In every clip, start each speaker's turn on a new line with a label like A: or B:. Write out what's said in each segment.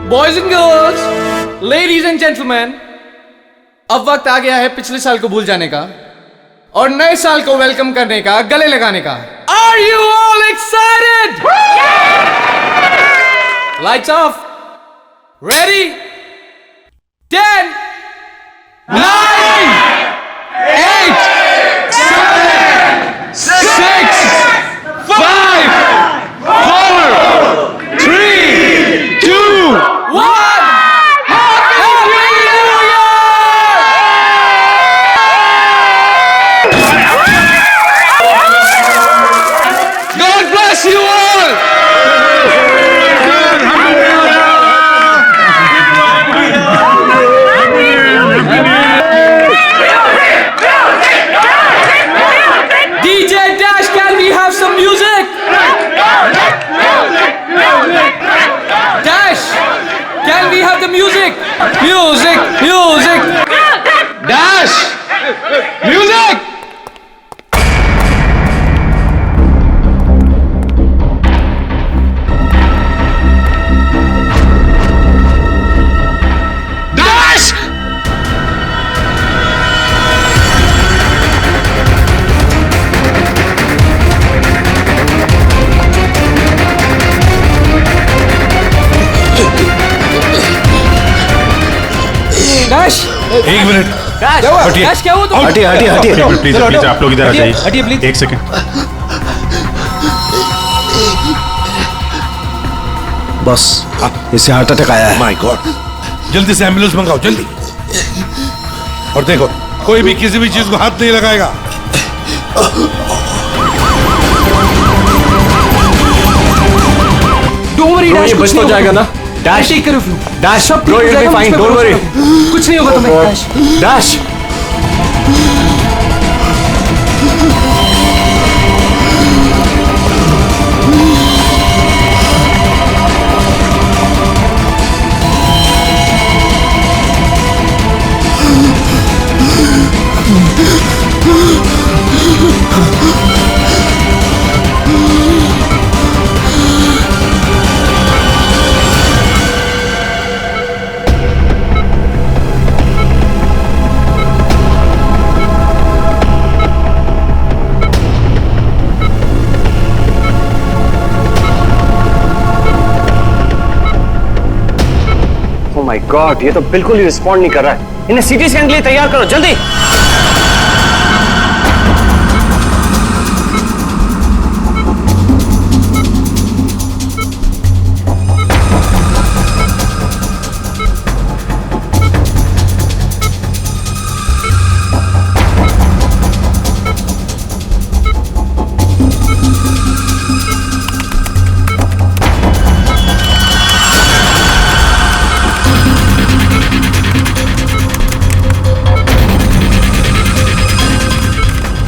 A: Boys and girls, ladies and gentleman, अब वक्त आ गया है पिछले साल को भूल जाने का और नए साल को वेलकम करने का, गले लगाने का। Are you all excited? Lights off, ready, 10, 9, 8, 7, 6, 5, 4, 3, 2, 1. Happy New Year! God bless you all! DJ Dash, can we have some music? Dash, can we have the music? Music, music. Dash, music. Dash. Dash,
B: एक minute,
A: Dash,
B: हटिए।
A: Dash क्या हुआ तुम?
B: हटिए हटिए हटिए please
A: चलो,
B: please, आप लोग इधर आ
A: हटिए,
B: जाइए।
A: हटिए, please।
B: एक सेकंड।
C: बस इसे हार्ट अटैक आया है।
B: माय गॉड, जल्दी से एम्बुलेंस मंगाओ, जल्दी। और देखो, कोई भी किसी भी चीज को हाथ नहीं लगाएगा।
A: Don't worry, Dash, कुछ
C: बच
A: नहीं
C: तो जाएगा
A: होगा।
C: ना? Dash
A: Take care of you।
C: Dash
A: सब ठीक
C: ब्रो,
A: हो
C: you'll be
A: जाएगा,
C: fine,
A: मुझ पे
C: don't
A: भरोसा
C: worry।
A: करो। कुछ नहीं होगा तुम्हें, Dash।
C: Dash
D: oh my God, ये तो बिल्कुल ही रिस्पॉन्ड नहीं कर रहा है। इन्हें सीटी स्कैन के लिए तैयार करो, जल्दी।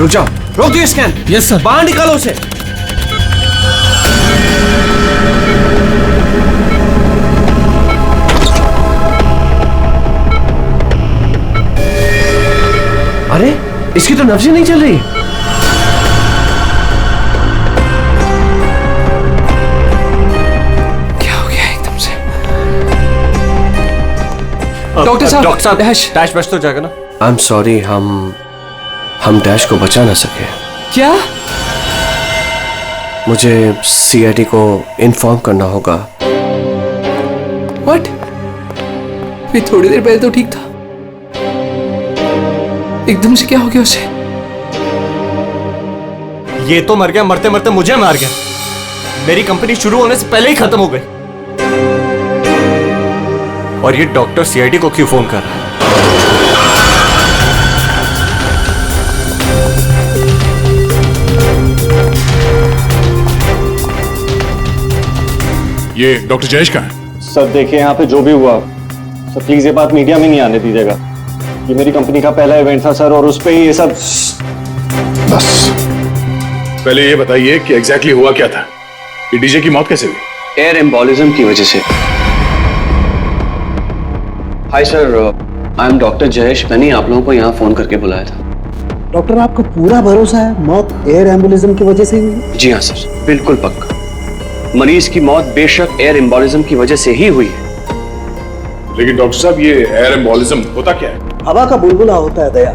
C: रुक जाओ,
D: रोक दियो स्कैन।
A: Yes, sir।
D: बाहर निकालो उसे। अरे, इसकी तो नब्ज ही नहीं चल रही।
A: क्या हो गया एकदम से? डॉक्टर साहब,
C: डॉक्टर साहब,
A: Dash।
C: डैश बच तो जाएगा ना? आई एम सॉरी, हम डैश को बचा ना सके।
A: क्या?
C: मुझे सीआईडी को इन्फॉर्म करना होगा।
A: What? ये थोड़ी देर पहले तो ठीक था, एकदम से क्या हो गया उसे?
C: ये तो मर गया, मरते मरते मुझे मार गया। मेरी कंपनी शुरू होने से पहले ही खत्म हो गई। और ये डॉक्टर सीआईडी को क्यों फोन कर रहा है?
B: ये डॉक्टर जयेश का है।
E: सर देखिए, यहाँ पे जो भी हुआ सर, प्लीज ये बात मीडिया में नहीं आने दीजिएगा। ये मेरी कंपनी का पहला इवेंट था सर, और उस पे ही ये सब।
B: बस पहले ये बताइए कि एग्जैक्टली हुआ क्या था? ये डीजे की मौत कैसे हुई?
D: एयर एम्बोलिज्म की वजह से। Hi sir, I am doctor Jayesh. मैंने आप लोगों को यहाँ फोन करके बुलाया था।
F: डॉक्टर, आपको पूरा भरोसा है मौत एयर एम्बुलिज्म की वजह से हुई है?
D: जी हाँ सर, बिल्कुल पक्का। मरीज की मौत बेशक एयर एम्बोलिज्म की वजह से ही हुई है,
B: लेकिन डॉक्टर साहब ये एयर एम्बोलिज्म होता क्या है?
F: हवा का बुलबुला होता है दया,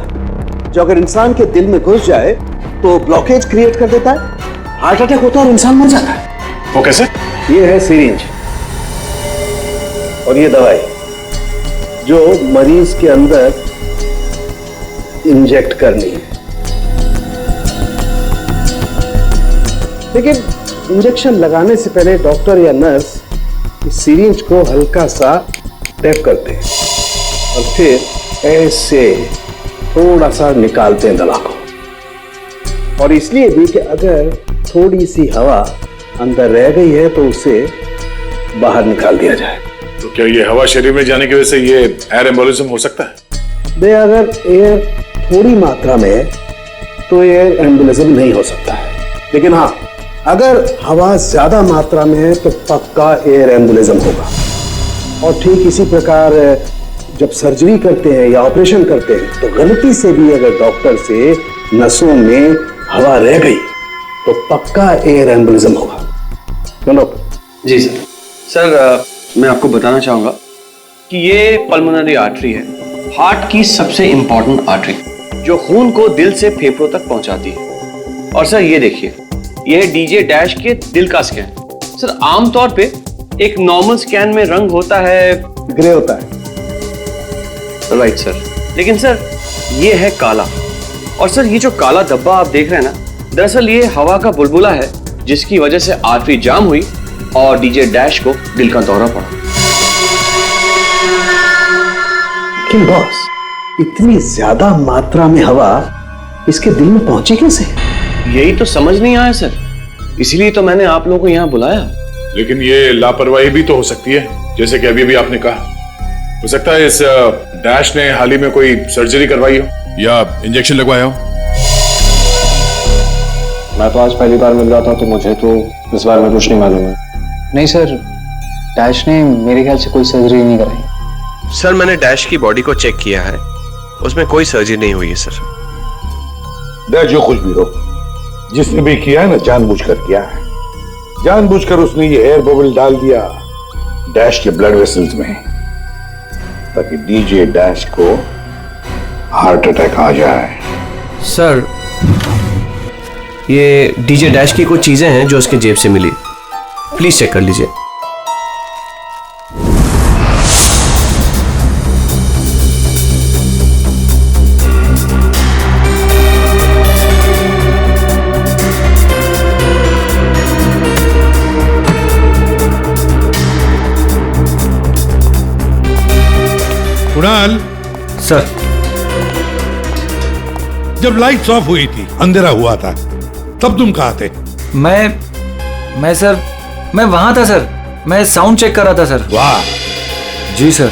F: जो अगर इंसान के दिल में घुस जाए तो ब्लॉकेज क्रिएट कर देता है, हार्ट अटैक होता है और इंसान मर जाता है।
B: वो कैसे?
F: ये है सिरिंज और ये दवाई जो मरीज के अंदर इंजेक्ट करनी है। लेकिन इंजेक्शन लगाने से पहले डॉक्टर या नर्स इस सिरिंज को हल्का सा टैप करते हैं और फिर ऐसे थोड़ा सा निकालते हैं दवा को। और इसलिए भी कि अगर थोड़ी सी हवा अंदर रह गई है तो उसे बाहर निकाल दिया जाए।
B: तो क्या ये हवा शरीर में जाने की वजह से ये एयर एम्बोलिज्म हो सकता है?
F: दे अगर एयर थोड़ी मात्रा में है तो एयर एम्बोलिज्म नहीं हो सकता है, लेकिन हाँ अगर हवा ज्यादा मात्रा में है तो पक्का एयर एम्बोलिज्म होगा। और ठीक इसी प्रकार जब सर्जरी करते हैं या ऑपरेशन करते हैं तो गलती से भी अगर डॉक्टर से नसों में हवा रह गई तो पक्का एयर एम्बोलिज्म होगा। डॉक्टर
D: जी सर। सर मैं आपको बताना चाहूंगा कि ये पल्मोनरी आर्टरी है, हार्ट की सबसे इंपॉर्टेंट आर्टरी जो खून को दिल से फेफड़ों तक पहुंचाती है। और सर ये देखिए, यह डीजे डैश के दिल का स्कैन। सर आमतौर पे एक नॉर्मल स्कैन में रंग होता है,
F: ग्रे होता है।
D: राइट सर, लेकिन सर ये है काला। और सर ये जो काला धब्बा आप देख रहे हैं ना, दरअसल ये हवा का बुलबुला है जिसकी वजह से आर्टरी जाम हुई और डीजे डैश को दिल का दौरा पड़ा।
F: लेकिन बॉस, इतनी ज्यादा मात्रा में हवा इसके दिल में पहुंची कैसे?
D: यही तो समझ नहीं आया सर, इसीलिए तो मैंने आप लोगों को यहाँ बुलाया।
B: लेकिन ये लापरवाही भी तो हो सकती है, जैसे कि अभी अभी आपने कहा। हो सकता है इस डैश ने हाल ही में कोई सर्जरी करवाई हो या इंजेक्शन लगवाया हो।
E: मैं तो आज पहली बार मिल रहा था तो मुझे तो इस बारे में कुछ नहीं मालूम है।
G: नहीं सर, डैश ने मेरे ख्याल से कोई सर्जरी नहीं कराई।
H: सर मैंने डैश की बॉडी को चेक किया है, उसमें कोई सर्जरी नहीं हुई है सर।
I: डैश जो कुछ भी हो, जिसने भी किया है ना जानबूझकर किया है। जानबूझकर उसने ये एयर बबल डाल दिया डैश के ब्लड वेसल्स में ताकि डीजे डैश को हार्ट अटैक आ जाए।
H: सर ये डीजे डैश की कुछ चीजें हैं जो उसके जेब से मिली, प्लीज चेक कर लीजिए।
I: कुणाल,
H: सर
I: जब लाइट्स ऑफ हुई थी, अंधेरा हुआ था, तब तुम कहाँ थे?
G: मैं सर, मैं वहां था सर, मैं साउंड चेक कर रहा था सर।
I: वाह।
G: जी सर।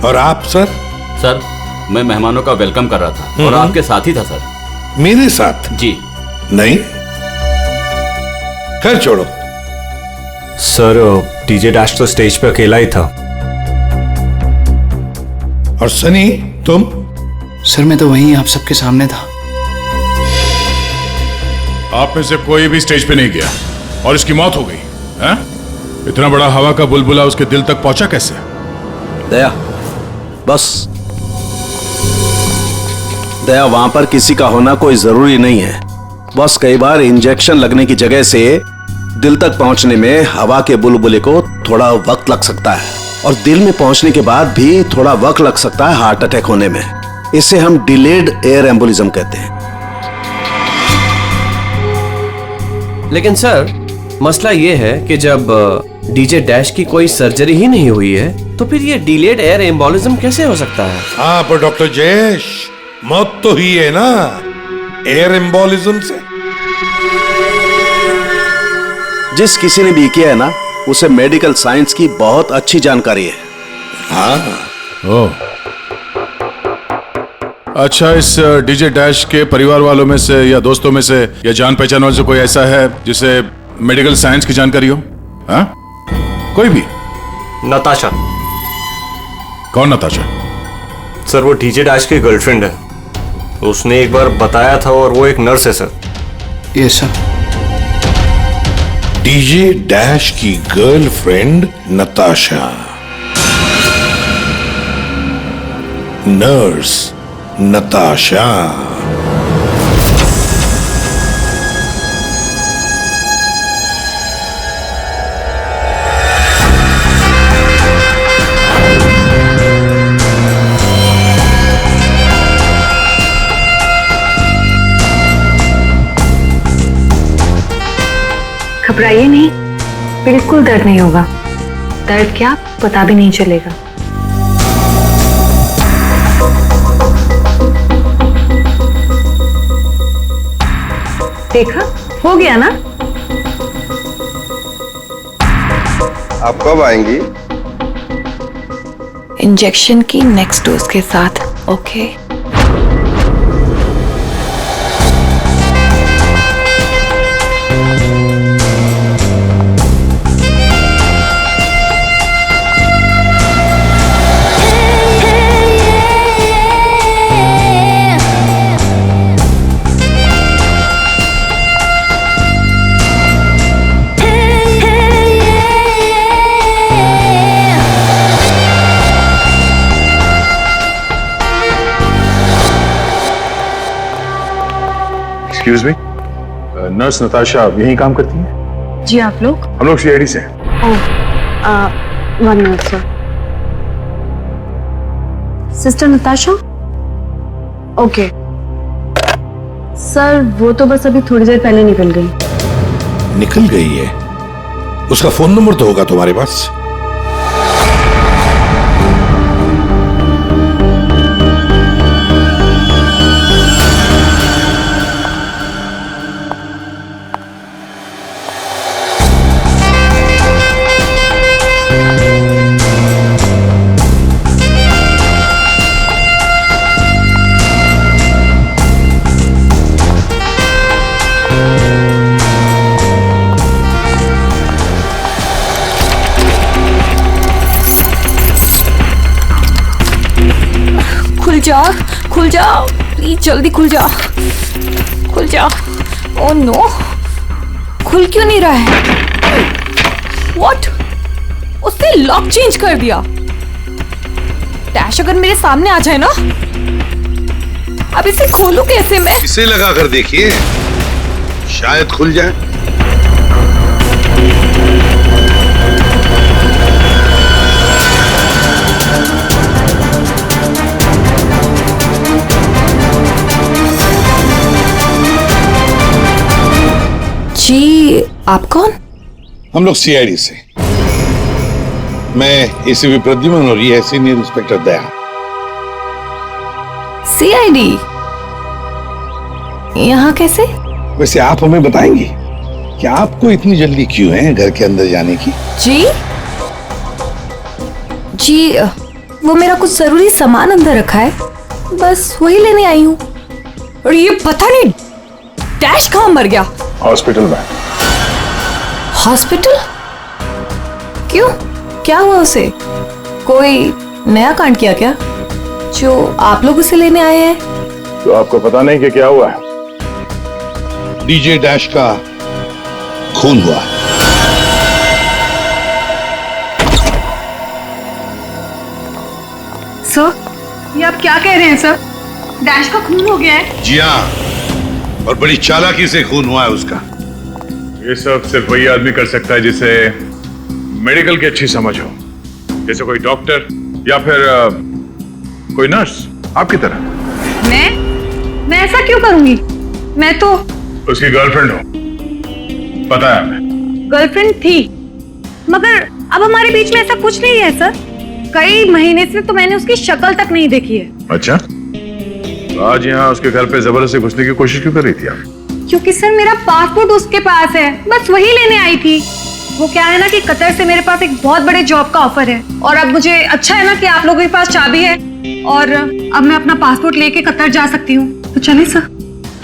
I: और आप सर?
J: सर मैं मेहमानों का वेलकम कर रहा था और आपके साथ ही था सर।
I: मेरे साथ?
J: जी
I: नहीं, खैर छोड़ो।
C: सर डीजे डैश तो स्टेज पे अकेला ही था।
I: और सनी तुम?
G: सर मैं तो वहीं आप सबके सामने था।
B: आप में से कोई भी स्टेज पे नहीं गया और इसकी मौत हो गई है? इतना बड़ा हवा का बुलबुला उसके दिल तक पहुंचा कैसे?
K: दया, बस दया, वहां पर किसी का होना कोई जरूरी नहीं है। बस कई बार इंजेक्शन लगने की जगह से दिल तक पहुंचने में हवा के बुलबुले को थोड़ा वक्त लग सकता है और दिल में पहुंचने के बाद भी थोड़ा वक्त लग सकता है हार्ट अटैक होने में। इसे हम डिलेड एयर एम्बोलिज्म कहते हैं।
H: लेकिन सर मसला ये है कि जब डीजे डैश की कोई सर्जरी ही नहीं हुई है तो फिर ये डिलेड एयर एम्बोलिज्म कैसे हो सकता है?
I: हाँ पर डॉक्टर जयेश, मौत तो ही है ना एयर एम्बोलिज्म से।
K: जिस किसी ने भी किया है ना, उसे मेडिकल साइंस की बहुत अच्छी जानकारी है।
I: हाँ।
B: ओह, अच्छा, इस डीजे डैश के परिवार वालों में से या दोस्तों में से या जान पहचान वालों से कोई ऐसा है जिसे मेडिकल साइंस की जानकारी हो? हाँ? कोई भी?
C: नताशा।
B: कौन नताशा?
C: सर वो डीजे डैश की गर्लफ्रेंड है, उसने एक बार बताया था और वो एक नर्स है sir.
G: Yes sir.
I: DJ dash की गर्लफ्रेंड नताशा, नर्स नताशा।
L: घबराइए नहीं, बिल्कुल दर्द नहीं होगा। दर्द क्या, पता भी नहीं चलेगा। देखा, हो गया ना?
M: आप कब आएंगी?
L: इंजेक्शन की नेक्स्ट डोज के साथ। Okay.
B: Excuse me, nurse Natasha यहीं काम करती है?
L: जी, आप लोग?
B: हम लोग सीआईडी से हैं।
L: One minute sir. Sister Natasha? Okay sir, वो तो बस अभी थोड़ी देर पहले निकल गई।
I: निकल गई है? उसका फोन नंबर तो होगा तुम्हारे पास?
L: खुल जाओ प्लीज, जल्दी खुल जाओ, खुल जाओ। ओह नो, खुल क्यों नहीं रहा है? व्हाट? उसने लॉक चेंज कर दिया। डैश अगर मेरे सामने आ जाए ना, अब इसे खोलूं कैसे मैं?
I: इसे लगा कर देखिए, शायद खुल जाए।
L: जी, आप कौन?
I: हम लोग सीआईडी से। मैं एसीपी प्रद्युमन और ये है सीनियर इंस्पेक्टर दया।
L: सीआईडी यहाँ कैसे?
I: वैसे आप हमें बताएंगी कि आपको इतनी जल्दी क्यों है घर के अंदर जाने की?
L: जी जी, वो मेरा कुछ जरूरी सामान अंदर रखा है, बस वही लेने आई हूँ। और ये पता नहीं डैश कहाँ मर गया?
B: हॉस्पिटल में।
L: हॉस्पिटल? क्यों, क्या हुआ उसे? कोई नया कांड किया क्या जो आप लोग उसे लेने आए हैं?
B: तो आपको पता नहीं कि क्या हुआ है?
I: डीजे डैश का खून हुआ।
L: सर, ये आप क्या कह रहे हैं सर? डैश का खून हो गया है?
I: जी हाँ, और बड़ी चालाकी से खून हुआ है उसका।
B: ये सब सिर्फ वही आदमी कर सकता है जिसे मेडिकल की अच्छी समझ हो, जैसे कोई डॉक्टर या फिर कोई नर्स आपकी तरह।
L: मैं ऐसा क्यों करूंगी? मैं तो
B: उसकी गर्लफ्रेंड हो, पता है हमें।
L: गर्लफ्रेंड थी, मगर अब हमारे बीच में ऐसा कुछ नहीं है सर। कई महीने से तो मैंने उसकी शक्ल तक नहीं देखी है।
B: अच्छा, तो आज यहाँ उसके घर पे जबरदस्ती घुसने की कोशिश क्यों कर रही थी आप?
L: क्योंकि सर मेरा पासपोर्ट उसके पास है, बस वही लेने आई थी। वो क्या है ना कि कतर से मेरे पास एक बहुत बड़े जॉब का ऑफर है, और अब मुझे अच्छा है ना कि आप लोगों के पास चाबी है, और अब मैं अपना पासपोर्ट लेके कतर जा सकती हूँ। तो चलिए सर।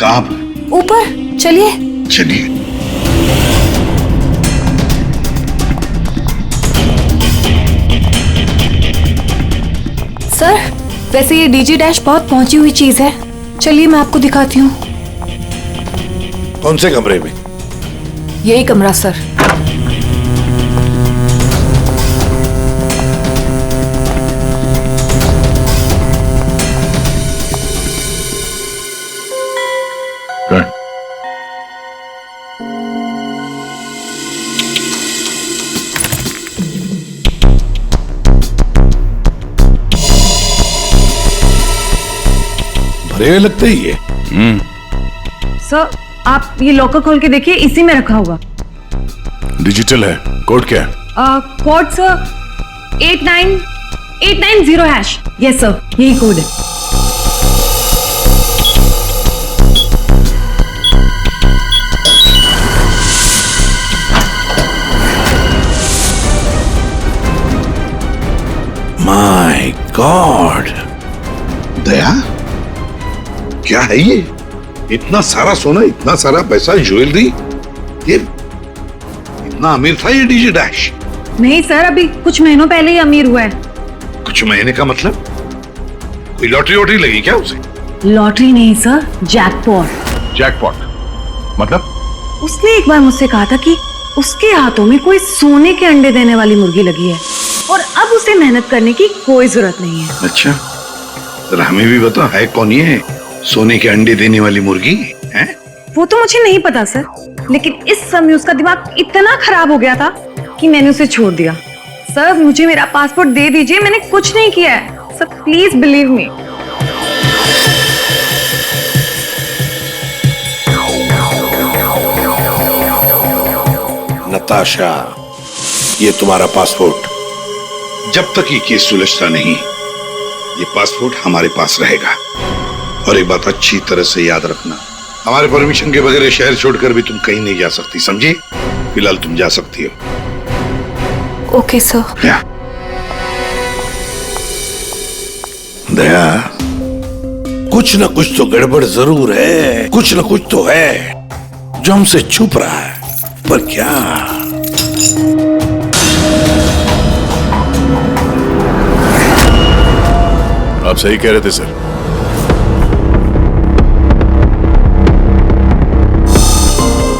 I: कहाँ पर?
L: ऊपर चलिए।
I: चलिए।
L: सर, वैसे ये डीजे डैश बहुत पहुंची हुई चीज है, चलिए मैं आपको दिखाती हूँ।
I: कौन से कमरे में?
L: यही कमरा सर।
I: भरे हुए लगते ही ये।
N: सर आप ये लॉकर खोल के देखिए, इसी में रखा होगा।
B: डिजिटल है, कोड क्या है?
N: Code sir 89890#। यस सर, यही कोड है।
I: माय गॉड, दया क्या है ये? इतना सारा सोना, इतना सारा पैसा, ज्वेलरी, ये इतना अमीर था ये डीजे डैश?
N: नहीं सर, अभी कुछ महीनों पहले ही अमीर हुआ है।
I: कुछ महीने का मतलब? कोई लॉटरी वॉटरी लगी क्या उसे?
N: लॉटरी नहीं सर, जैकपॉट।
B: जैकपॉट मतलब?
N: उसने एक बार मुझसे कहा था कि उसके हाथों में कोई सोने के अंडे देने वाली मुर्गी लगी है और अब उसे मेहनत करने की कोई जरूरत नहीं है।
I: अच्छा, तो हमें भी बता, है कौन ये सोने के अंडे देने वाली मुर्गी है?
N: वो तो मुझे नहीं पता सर, लेकिन इस समय उसका दिमाग इतना खराब हो गया था कि मैंने उसे छोड़ दिया। सर मुझे मेरा पासपोर्ट दे दीजिए, मैंने कुछ नहीं किया है sir, please believe me.
I: Natasha, ये तुम्हारा पासपोर्ट। जब तक ये केस सुलझता नहीं, ये पासपोर्ट हमारे पास रहेगा। और एक बात अच्छी तरह से याद रखना, हमारे परमिशन के बगैर शहर छोड़कर भी तुम कहीं नहीं जा सकती, समझी? फिलहाल तुम जा सकती हो।
L: Okay sir.
I: दया, कुछ ना कुछ तो गड़बड़ जरूर है, कुछ ना कुछ तो है जो हमसे छुप रहा है, पर क्या?
B: आप सही कह रहे थे सर।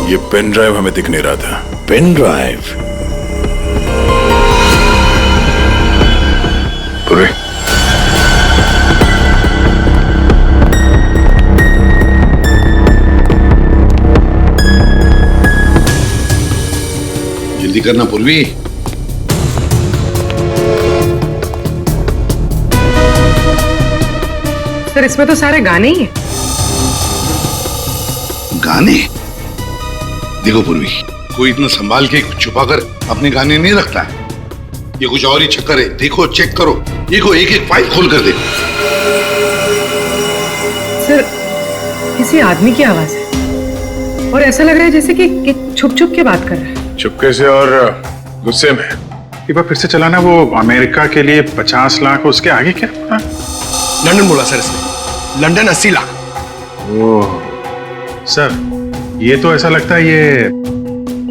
B: ये पेन ड्राइव हमें दिख नहीं रहा था।
I: Pen drive?
B: पूरे
I: जल्दी करना पूर्वी।
N: सर इसमें तो सारे गाने ही हैं।
I: गाने? देखो पूर्वी, कोई इतना संभाल के छुपाकर अपने गाने नहीं रखता है। ये कुछ और ही चक्कर है। देखो, चेक करो, देखो, एक एक फाइल खोल कर देखो।
N: सर किसी आदमी की आवाज है और ऐसा लग रहा है जैसे कि छुप छुप के बात कर रहा है।
B: चुपके से और गुस्से में। एक बार फिर से चलाना। वो अमेरिका के लिए 50 लाख, उसके आगे क्या?
C: लंदन बोला सर इसने, लंदन 80 लाख।
B: ओह सर, ये तो ऐसा लगता है ये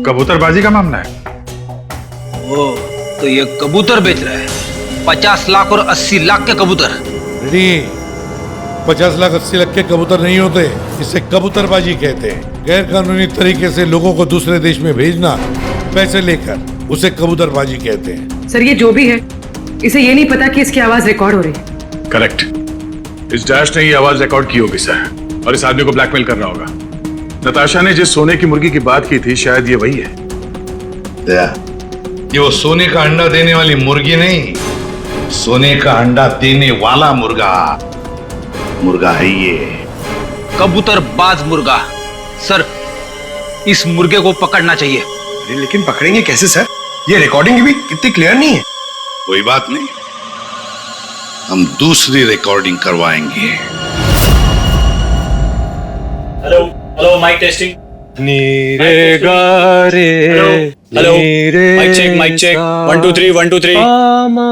B: कबूतरबाजी का मामला है।
O: ओ, तो ये कबूतर बेच रहा है, 50 लाख और 80 लाख के कबूतर।
P: नहीं, 50 लाख 80 लाख के कबूतर नहीं होते, इसे कबूतरबाजी कहते हैं। गैर कानूनी तरीके से लोगों को दूसरे देश में भेजना पैसे लेकर, उसे कबूतरबाजी कहते हैं।
N: सर ये जो भी है, इसे ये नहीं पता कि इसकी आवाज रिकॉर्ड हो रही है।
B: करेक्ट, इस डैश ने ये आवाज रिकॉर्ड की होगी सर, और इस आदमी को ब्लैकमेल कर रहा होगा। नताशा ने जिस सोने की मुर्गी की बात की थी, शायद ये वही है।
I: दया, ये वो सोने का अंडा देने वाली मुर्गी नहीं, सोने का अंडा देने वाला मुर्गा है ये।
O: कबूतरबाज मुर्गा। सर इस मुर्गे को पकड़ना चाहिए।
C: अरे लेकिन पकड़ेंगे कैसे सर? ये रिकॉर्डिंग भी कितनी क्लियर नहीं है।
I: कोई बात नहीं, हम दूसरी रिकॉर्डिंग करवाएंगे।
Q: Hello hello, mic testing.
C: नीरे गारे,
Q: hello, mic check, mic check, 1 2 3 1 2 3,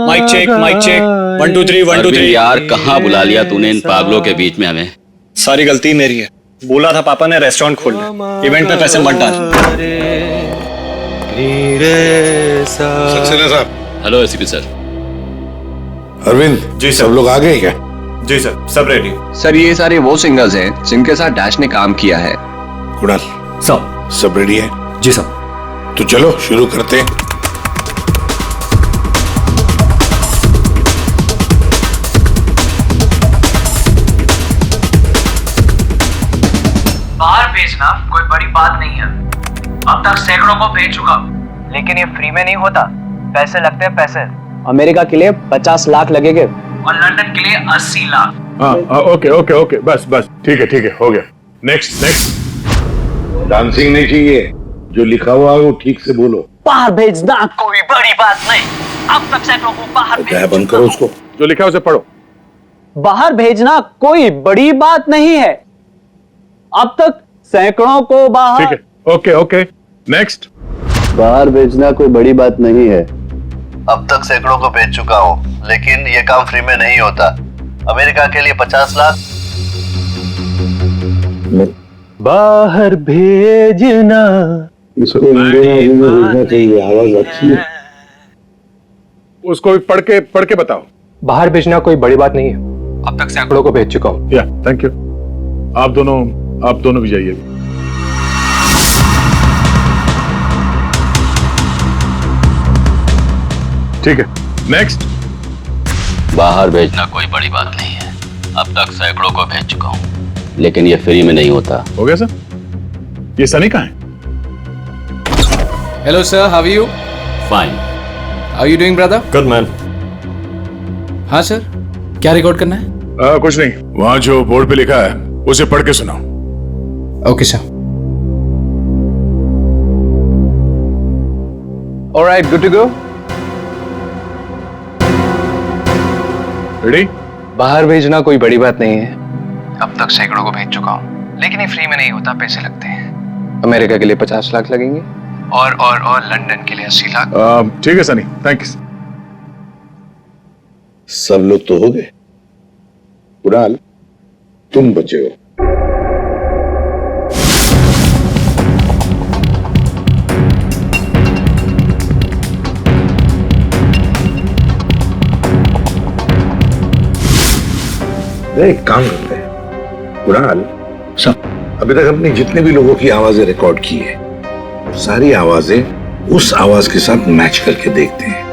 Q: mic check, mic check, 1 2 3 1 2 3।
J: यार कहाँ बुला लिया तूने इन पागलों के बीच में हमें?
E: सारी गलती मेरी है। बोला था पापा ने रेस्टोरेंट खोलना, इवेंट में पैसे मत डाल।
I: सक्सेना साहब।
J: Hello ACP sir.
I: Arvind ji, सब लोग आ गए क्या?
C: जी सर, सब रेडी।
D: सर ये सारे वो सिंगर्स हैं जिनके साथ डैश ने काम किया है।
I: कुणाल, सब रेडी है?
C: जी साहब।
I: तो चलो शुरू करते हैं।
R: बाहर भेजना कोई बड़ी बात नहीं है। अब तक सैकड़ों को भेज चुका, लेकिन ये फ्री में नहीं होता, पैसे लगते हैं पैसे।
E: अमेरिका के लिए 50 लाख लगेंगे
R: और लंदन के लिए 80 लाख।
B: ओके ओके ओके, बस बस, ठीक है, हो गया। Next next.
I: डांसिंग नहीं चाहिए, जो लिखा हुआ है वो ठीक से बोलो।
R: बाहर भेजना कोई बड़ी बात नहीं। अब तक सैकड़ों को बाहर
I: क्या बंद करो उसको,
B: जो लिखा है उसे पढ़ो।
E: बाहर भेजना कोई बड़ी बात नहीं है। अब तक सैकड़ों को बाहर।
B: ठीक है, ओके ओके, नेक्स्ट।
K: बाहर भेजना कोई बड़ी बात नहीं है। अब तक सैकड़ों को भेज चुका हूँ, लेकिन ये काम फ्री में नहीं होता। अमेरिका के लिए 50 लाख।
E: बाहर भेजना
I: इसको इंडिया में भेजना चाहिए, आवाज अच्छी है।
B: उसको भी पढ़ के बताओ।
E: बाहर भेजना कोई बड़ी बात नहीं है। अब तक सैकड़ों को भेज चुका हूँ।
B: या थैंक यू। आप दोनों भी जाइए। ठीक है, नेक्स्ट।
J: बाहर भेजना कोई बड़ी बात नहीं है। अब तक सैकड़ों को भेज चुका हूँ, लेकिन ये फ्री में नहीं होता।
B: हो गया सर? ये सनी कहाँ है?
A: Hello sir, how are you?
J: Fine.
A: How are you doing brother?
C: Good man.
A: हाँ सर, क्या रिकॉर्ड करना है?
B: कुछ नहीं, वहां जो बोर्ड पे लिखा है उसे पढ़ के सुनाओ।
A: Okay sir.
D: Alright, good to go.
B: Ready?
D: बाहर भेजना कोई बड़ी बात नहीं है। अब तक सैकड़ों को भेज चुका हूँ, लेकिन ये फ्री में नहीं होता, पैसे लगते हैं। अमेरिका के लिए 50 लाख लगेंगे और लंदन के लिए 80 लाख।
B: ठीक है सनी, थैंक यू।
I: सब लोग तो हो गए, कुणाल तुम बचे हो। एक काम करते हैं कुणाल, अभी तक हमने जितने भी लोगों की आवाजें रिकॉर्ड की है, सारी आवाजें उस आवाज के साथ मैच करके देखते हैं।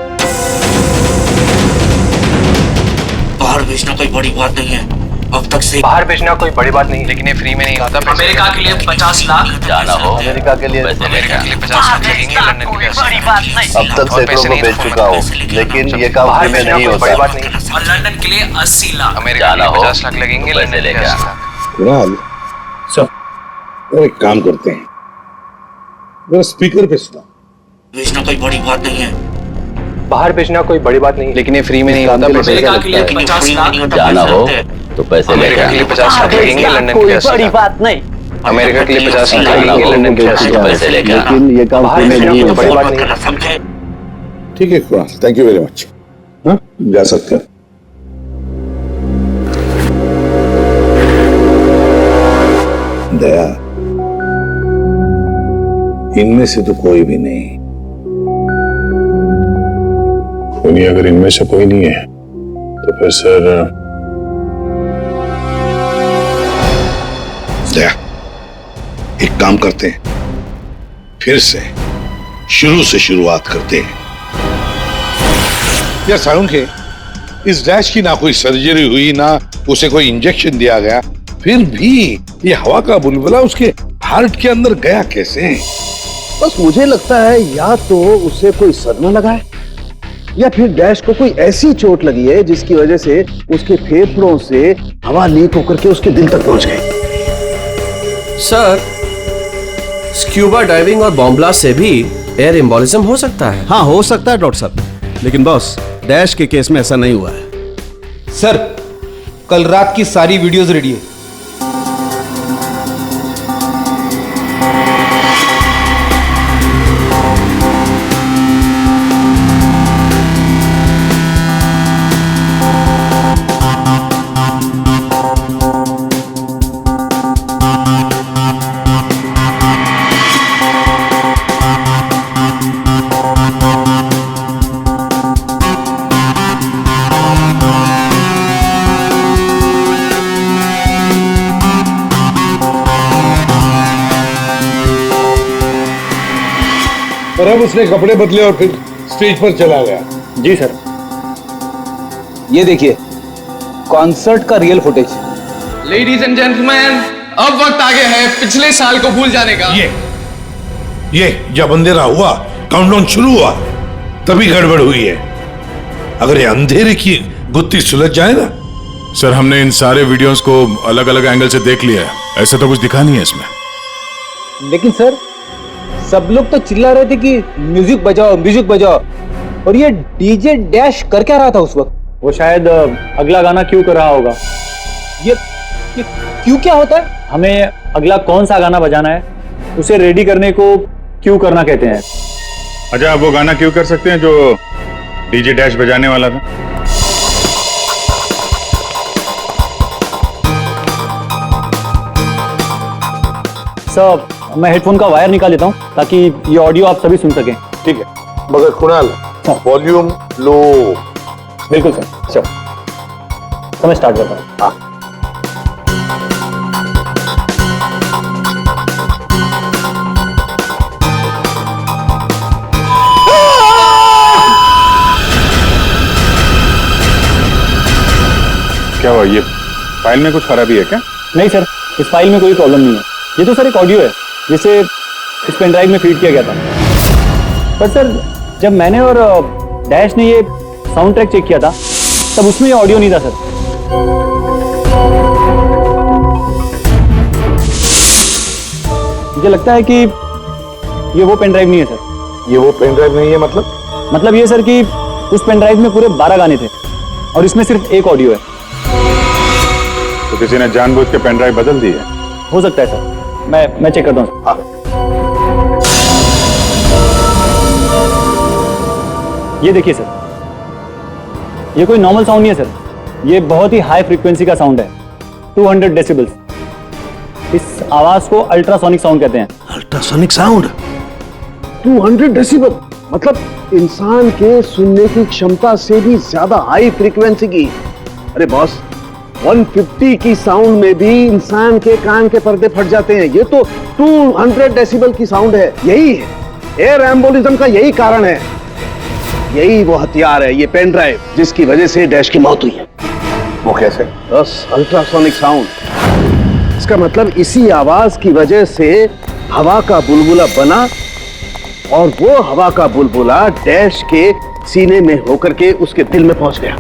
R: बाहर भेजना कोई बड़ी बात नहीं है। अब तक से
D: बाहर भेजना कोई बड़ी बात नहीं, लेकिन ये फ्री में नहीं होता।
R: अमेरिका के लिए 50 लाख
J: जाना हो
K: अमेरिका के लिए
D: अमेरिका के लिए 50 लाख लगेंगे, लंदन के लिए 80 लाख।
K: अब तक सैकड़ों को भेज चुका हूँ, लेकिन ये काम
D: बाहर
K: फ्री में
D: भेजना
K: नहीं
D: कोई बड़ी
K: होता।
D: बात नहीं।
R: और लंदन के लिए 80 लाख।
D: अमेरिका के लिए 50 लाख लगेंगे, लंदन के लिए 80 लाख।
I: कुणाल सब एक काम करते हैं, जरा स्पीकर पे सुना।
R: भेजना कोई बड़ी बात नहीं है।
D: बाहर भेजना कोई बड़ी बात नहीं, लेकिन ये फ्री में नहीं होता।
R: अमेरिका के लिए 50 लाख।
J: जाना हो तो पैसे
D: अमेरिका के लिए 50 लाख लगेंगे, लंदन के लिए 80 लाख।
E: नहीं।
D: अमेरिका के लिए 50 लाख लगेंगे, लंदन के लिए 80 लाख।
J: पैसे लेकर
K: लेकिन ये काम
D: बाहर
K: फ्री में
D: भेजना
K: नहीं
D: कोई बड़ी
K: होता।
D: बात नहीं।
R: समझे?
I: ठीक है Kunal, thank you very much. हाँ, जा सकते हैं। दया, इनमें से तो कोई भी नहीं।
B: अगर इनमें से कोई नहीं है तो फिर सर
I: दया, एक काम करते हैं, फिर से शुरू से शुरुआत करते हैं। यार सारुंखे, इस डैश की ना कोई सर्जरी हुई, ना उसे कोई इंजेक्शन दिया गया, फिर भी ये हवा का बुलबुला उसके हार्ट के अंदर गया कैसे?
F: बस मुझे लगता है या तो उसे कोई सदमा लगा है, या फिर डैश को कोई ऐसी चोट लगी है जिसकी वजह से उसके फेफड़ों से हवा लीक होकर के उसके दिल तक पहुंच गई।
H: सर, स्क्यूबा डाइविंग और बॉम्ब ब्लास्ट से भी एयर एम्बोलिज्म हो सकता है।
K: हाँ, हो सकता है डॉक्टर साहब, लेकिन बॉस डैश के केस में ऐसा नहीं हुआ है।
G: सर, कल रात की सारी वीडियोस रेडी है।
P: और अब उसने कपड़े बदले और फिर स्टेज पर चला गया।
E: जी सर।
Q: ये देखिए कॉन्सर्ट का real footage.
A: Ladies and gentleman, अब वक्त आ गया है पिछले साल को भूल जाने का।
P: ये जब अंधेरा हुआ, काउंटडाउन शुरू हुआ, तभी गड़बड़ हुई है। अगर ये अंधेरे की गुत्थी सुलझ जाए ना।
B: सर, हमने इन सारे वीडियोस को अलग अलग एंगल से देख लिया है, ऐसा तो कुछ दिखा नहीं है इसमें।
Q: लेकिन सर सब लोग तो चिल्ला रहे थे कि म्यूजिक बजाओ म्यूजिक बजाओ, और ये डीजे डैश कर क्या रहा था उस वक्त?
E: वो शायद अगला गाना क्यों कर रहा होगा।
Q: ये क्यों क्या होता है?
E: हमें अगला कौन सा गाना बजाना है उसे रेडी करने को क्यों करना कहते हैं।
B: अच्छा, आप वो गाना क्यों कर सकते हैं जो डीजे डैश बजाने वाला था?
E: सर, मैं हेडफोन का वायर निकाल लेता हूँ ताकि ये ऑडियो आप सभी सुन सकें।
I: ठीक है, मगर कुणाल वॉल्यूम लो।
E: बिल्कुल सर। चलो समय स्टार्ट करता हूँ। हाँ।
B: क्या हुआ? ये फाइल में कुछ खराबी है क्या?
E: नहीं सर, इस फाइल में कोई प्रॉब्लम नहीं है। ये तो सर एक ऑडियो है जिसे इस पेन ड्राइव में फीड किया गया था। पर सर जब मैंने और डैश ने ये साउंड ट्रैक चेक किया था तब उसमें ये ऑडियो नहीं था सर। मुझे लगता है कि ये वो पेन ड्राइव नहीं है सर।
I: ये वो पेन ड्राइव नहीं है
E: मतलब ये सर कि उस पेन ड्राइव में पूरे 12 गाने थे और इसमें सिर्फ एक ऑडियो है।
B: तो किसी ने जानबूझ के पेन ड्राइव बदल दी है?
E: हो सकता है सर, मैं चेक करता हूँ। हाँ। ये देखिए सर, ये कोई नॉर्मल साउंड नहीं है सर, ये बहुत ही हाई फ्रीक्वेंसी का साउंड है, 200 डेसिबल्स। इस आवाज को अल्ट्रासोनिक साउंड कहते हैं।
F: अल्ट्रासोनिक साउंड 200 डेसिबल, मतलब इंसान के सुनने की क्षमता से भी ज्यादा हाई फ्रीक्वेंसी की। अरे बॉस, 150 की साउंड में भी इंसान के कान के पर्दे फट जाते हैं। ये तो 200 डेसिबल की साउंड है। यही है एयर एम्बोलिज्म का, यही कारण है, यही वो हथियार है, ये पेन ड्राइव जिसकी वजह से डैश की मौत हुई है।
I: वो कैसे?
F: बस अल्ट्रासोनिक साउंड। इसका मतलब इसी आवाज की वजह से हवा का बुलबुला बना और वो हवा का बुलबुला डैश के सीने में होकर के उसके दिल में पहुंच गया,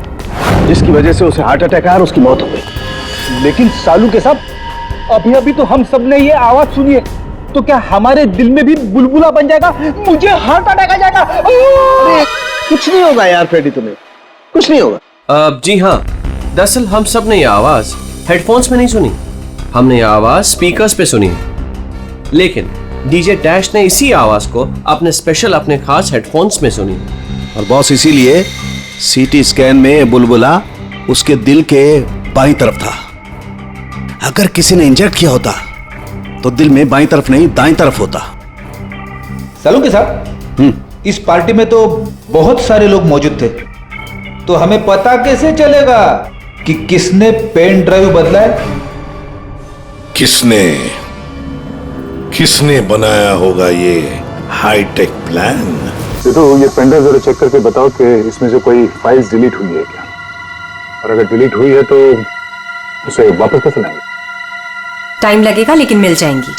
F: जिसकी वजह से उसे हार्ट अटैक आया और उसकी मौत हो गई।
Q: लेकिन सालू के साहब, अभी अभी तो हम सब ने ये आवाज सुनी है, तो क्या हमारे दिल में भी बुलबुला बन जाएगा? मुझे हार्ट अटैक आ जाएगा।
F: अरे कुछ नहीं होगा यार फ्रेडी, तुम्हें कुछ नहीं होगा।
H: जी हाँ, दरअसल हम सब ने ये आवाज हेडफोन्स में नहीं सुनी, हमने ये आवाज स्पीकर्स पे सुनी। लेकिन डीजे डैश ने इसी आवाज को अपने खास हेडफोन्स में सुनी।
K: और बॉस इसीलिए सीटी स्कैन में बुलबुला उसके दिल के बाईं तरफ था। अगर किसी ने इंजेक्ट किया होता तो दिल में बाईं तरफ नहीं दाईं तरफ होता।
Q: सालू के साहब, इस पार्टी में तो बहुत सारे लोग मौजूद थे, तो हमें पता कैसे चलेगा कि किसने पेन ड्राइव बदला है?
P: किसने बनाया होगा ये हाईटेक प्लान?
B: तो ये पेन ड्राइव जरा चेक करके बताओ कि इसमें से कोई फाइल्स डिलीट हुई है क्या, और अगर डिलीट हुई है तो उसे वापस कैसे लाएंगे?
S: टाइम लगेगा लेकिन मिल जाएंगी।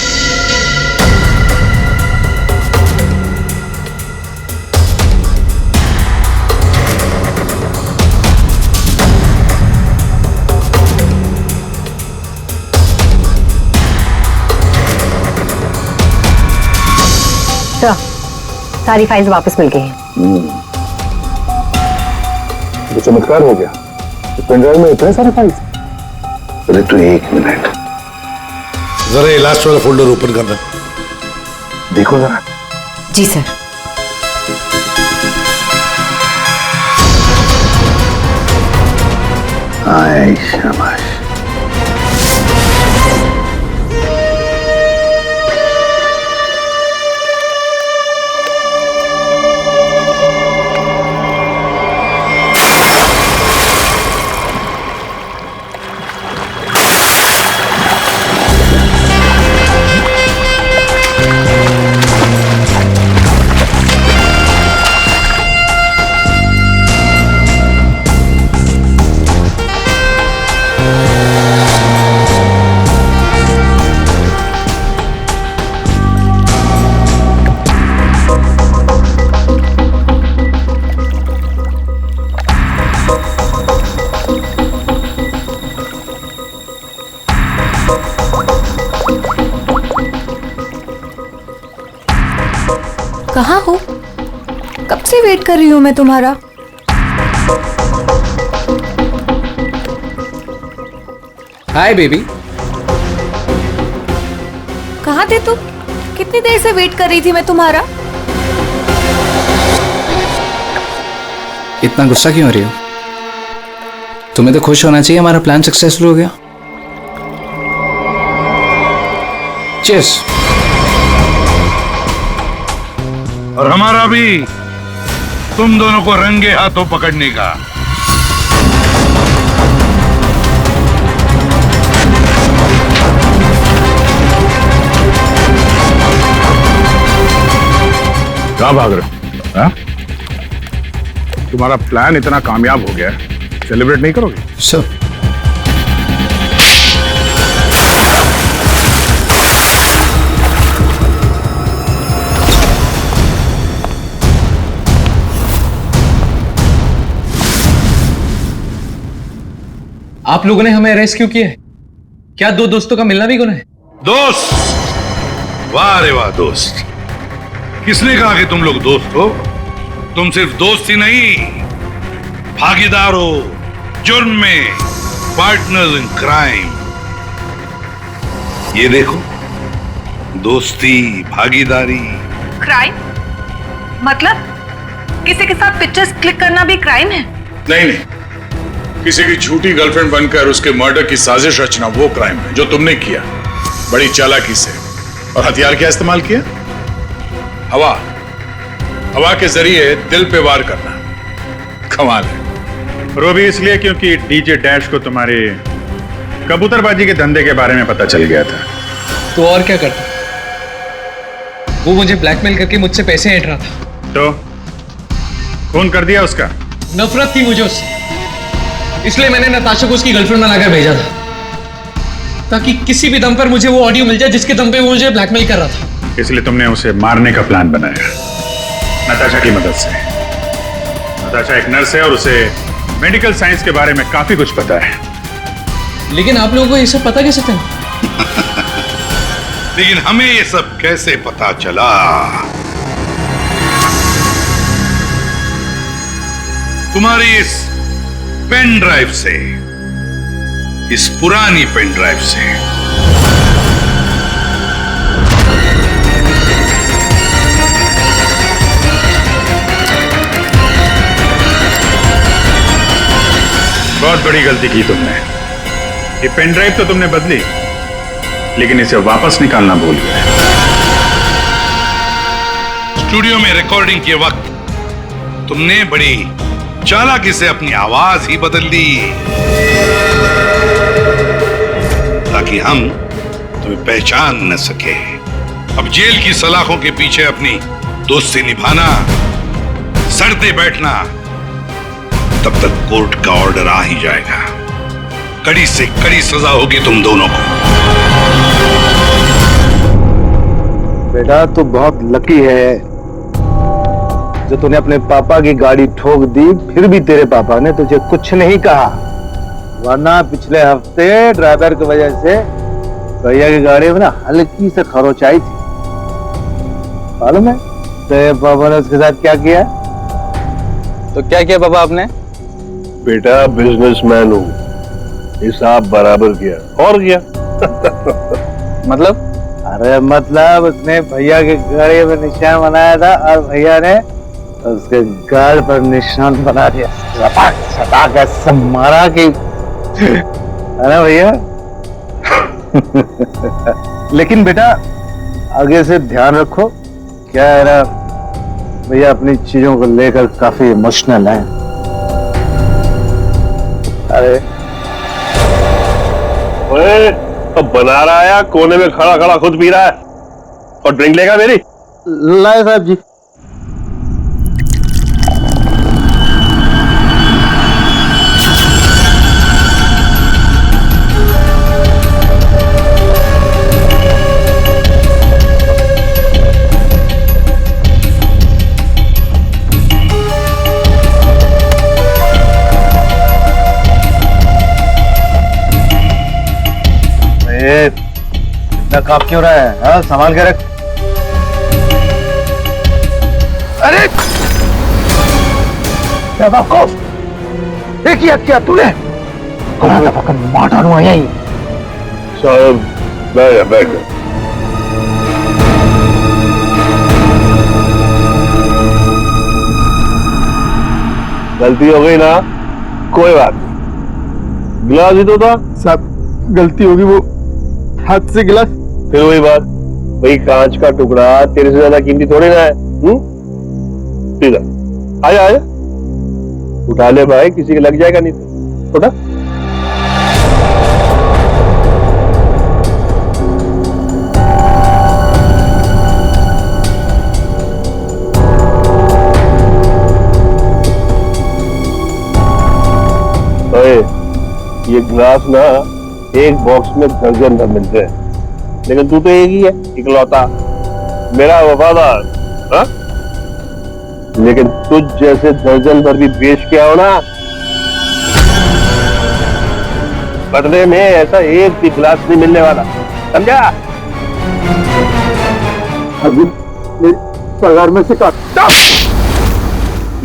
N: सारी फाइल्स वापस मिल गई हैं।
B: तो चमत्कार हो गया। इस पेन ड्राइव में इतने सारे फाइल्स।
I: अरे तू एक मिनट
P: जरा ये लास्ट वाला फोल्डर ओपन करना,
I: देखो जरा।
S: जी सर।
I: आए शाबाश।
L: कहाँ हो? कब से वेट कर रही हूँ मैं तुम्हारा।
A: Hi baby.
L: कहाँ थे तुम? कितनी देर से वेट कर रही थी मैं तुम्हारा।
G: इतना गुस्सा क्यों हो रही हो? तुम्हें तो खुश होना चाहिए, हमारा प्लान सक्सेसफुल हो गया। चीयर्स।
I: और हमारा भी तुम दोनों को रंगे हाथों पकड़ने का। कहाँ भाग रहे हो? तुम्हारा प्लान इतना कामयाब हो गया, सेलिब्रेट नहीं करोगे?
G: सर
A: आप लोगों ने हमें अरेस्ट क्यों किया है? क्या दो दोस्तों का मिलना भी गुनाह है?
I: दोस्त? वाह रे वाह दोस्त। किसने कहा कि तुम लोग दोस्त हो? तुम सिर्फ दोस्त ही नहीं, भागीदार हो जुर्म में, पार्टनर्स इन क्राइम। ये देखो, दोस्ती, भागीदारी।
N: क्राइम मतलब किसी के साथ पिक्चर्स क्लिक करना भी क्राइम है?
B: नहीं नहीं, किसी की झूठी गर्लफ्रेंड बनकर उसके मर्डर की साजिश रचना वो क्राइम है जो तुमने किया, बड़ी चालाकी से। और हथियार क्या इस्तेमाल किया? हवा। हवा के जरिए दिल पे वार करना, कमाल है।
T: और वो भी इसलिए क्योंकि डीजे डैश को तुम्हारे कबूतरबाजी के धंधे के बारे में पता चल गया था।
A: तो और क्या करता? वो मुझे ब्लैकमेल करके मुझसे पैसे ऐंठ रहा था।
T: तो खून कर दिया उसका?
A: नफरत थी मुझे उससे, इसलिए मैंने नताशा को उसकी गर्लफ्रेंड बनाकर भेजा था, ताकि किसी भी दम पर मुझे वो ऑडियो मिल जाए जिसके दम पे वो मुझे ब्लैकमेल कर रहा था।
T: इसलिए तुमने उसे मारने का प्लान बनाया नताशा की मदद से। नताशा एक नर्स है और उसे मेडिकल साइंस के बारे में काफी कुछ पता है।
A: लेकिन आप लोगों को ये सब पता कैसे था?
I: लेकिन हमें ये सब कैसे पता चला? तुम्हारी इस पेन ड्राइव से, इस पुरानी पेन ड्राइव से।
T: बहुत बड़ी गलती की तुमने। ये पेन ड्राइव तो तुमने बदली, लेकिन इसे वापस निकालना भूल गए।
I: स्टूडियो में रिकॉर्डिंग के वक्त तुमने बड़ी चालाकी से अपनी आवाज ही बदल दी, ताकि हम तुम्हें पहचान न सके। अब जेल की सलाखों के पीछे अपनी दोस्ती निभाना, सड़ते बैठना, तब तक कोर्ट का ऑर्डर आ ही जाएगा। कड़ी से कड़ी सजा होगी तुम दोनों को।
F: बेटा तू बहुत लकी है जो तूने अपने पापा की गाड़ी ठोक दी, फिर भी तेरे पापा ने तुझे कुछ नहीं कहा। वरना पिछले हफ्ते ड्राइवर की वजह से भैया की गाड़ी में ना हल्की से खरोच आई थी। मालूम है तेरे पापा ने उसके साथ क्या किया?
E: तो क्या किया पापा आपने?
I: बेटा बिजनेसमैन हूं, हिसाब बराबर किया और किया।
E: मतलब?
F: अरे मतलब उसने भैया के गाड़ी में निशान बनाया था और भैया ने उसके गाल पर निशान बना दिया। सटाक ऐसा मारा कि, है ना भैया? लेकिन बेटा आगे से ध्यान रखो, क्या है ना भैया अपनी चीजों को लेकर काफी इमोशनल है। अरे
I: तो बना रहा है, कोने में खड़ा खड़ा खुद पी रहा है। और ड्रिंक लेगा मेरी?
F: लाए साहब जी। इतना कांप क्यों रहा है? हाँ संभाल के रख।
I: बेवकूफ, ये किया क्या तूने? मार डालूंगा यहीं। साहब बैठ गए। गलती हो गई ना, कोई बात नहीं, गिलास ही तो था।
F: साहब गलती होगी, वो हाथ से गिलास।
I: फिर वही बात, भाई कांच का टुकड़ा तेरे से ज्यादा कीमती थोड़ी ना है। सीधा आजा आजा, उठा ले भाई, किसी के लग जाएगा नहीं तो। उठा। ये गिलास ना एक बॉक्स में दर्जन भर मिलते हैं, लेकिन तू तो एक ही है, इकलौता मेरा वफादार। हाँ? लेकिन तुझ जैसे दर्जन भर भी बेच के आओ ना, बदले में ऐसा एक भी गिलास नहीं मिलने वाला, समझा?
F: अभी मेरी पगार में से काट।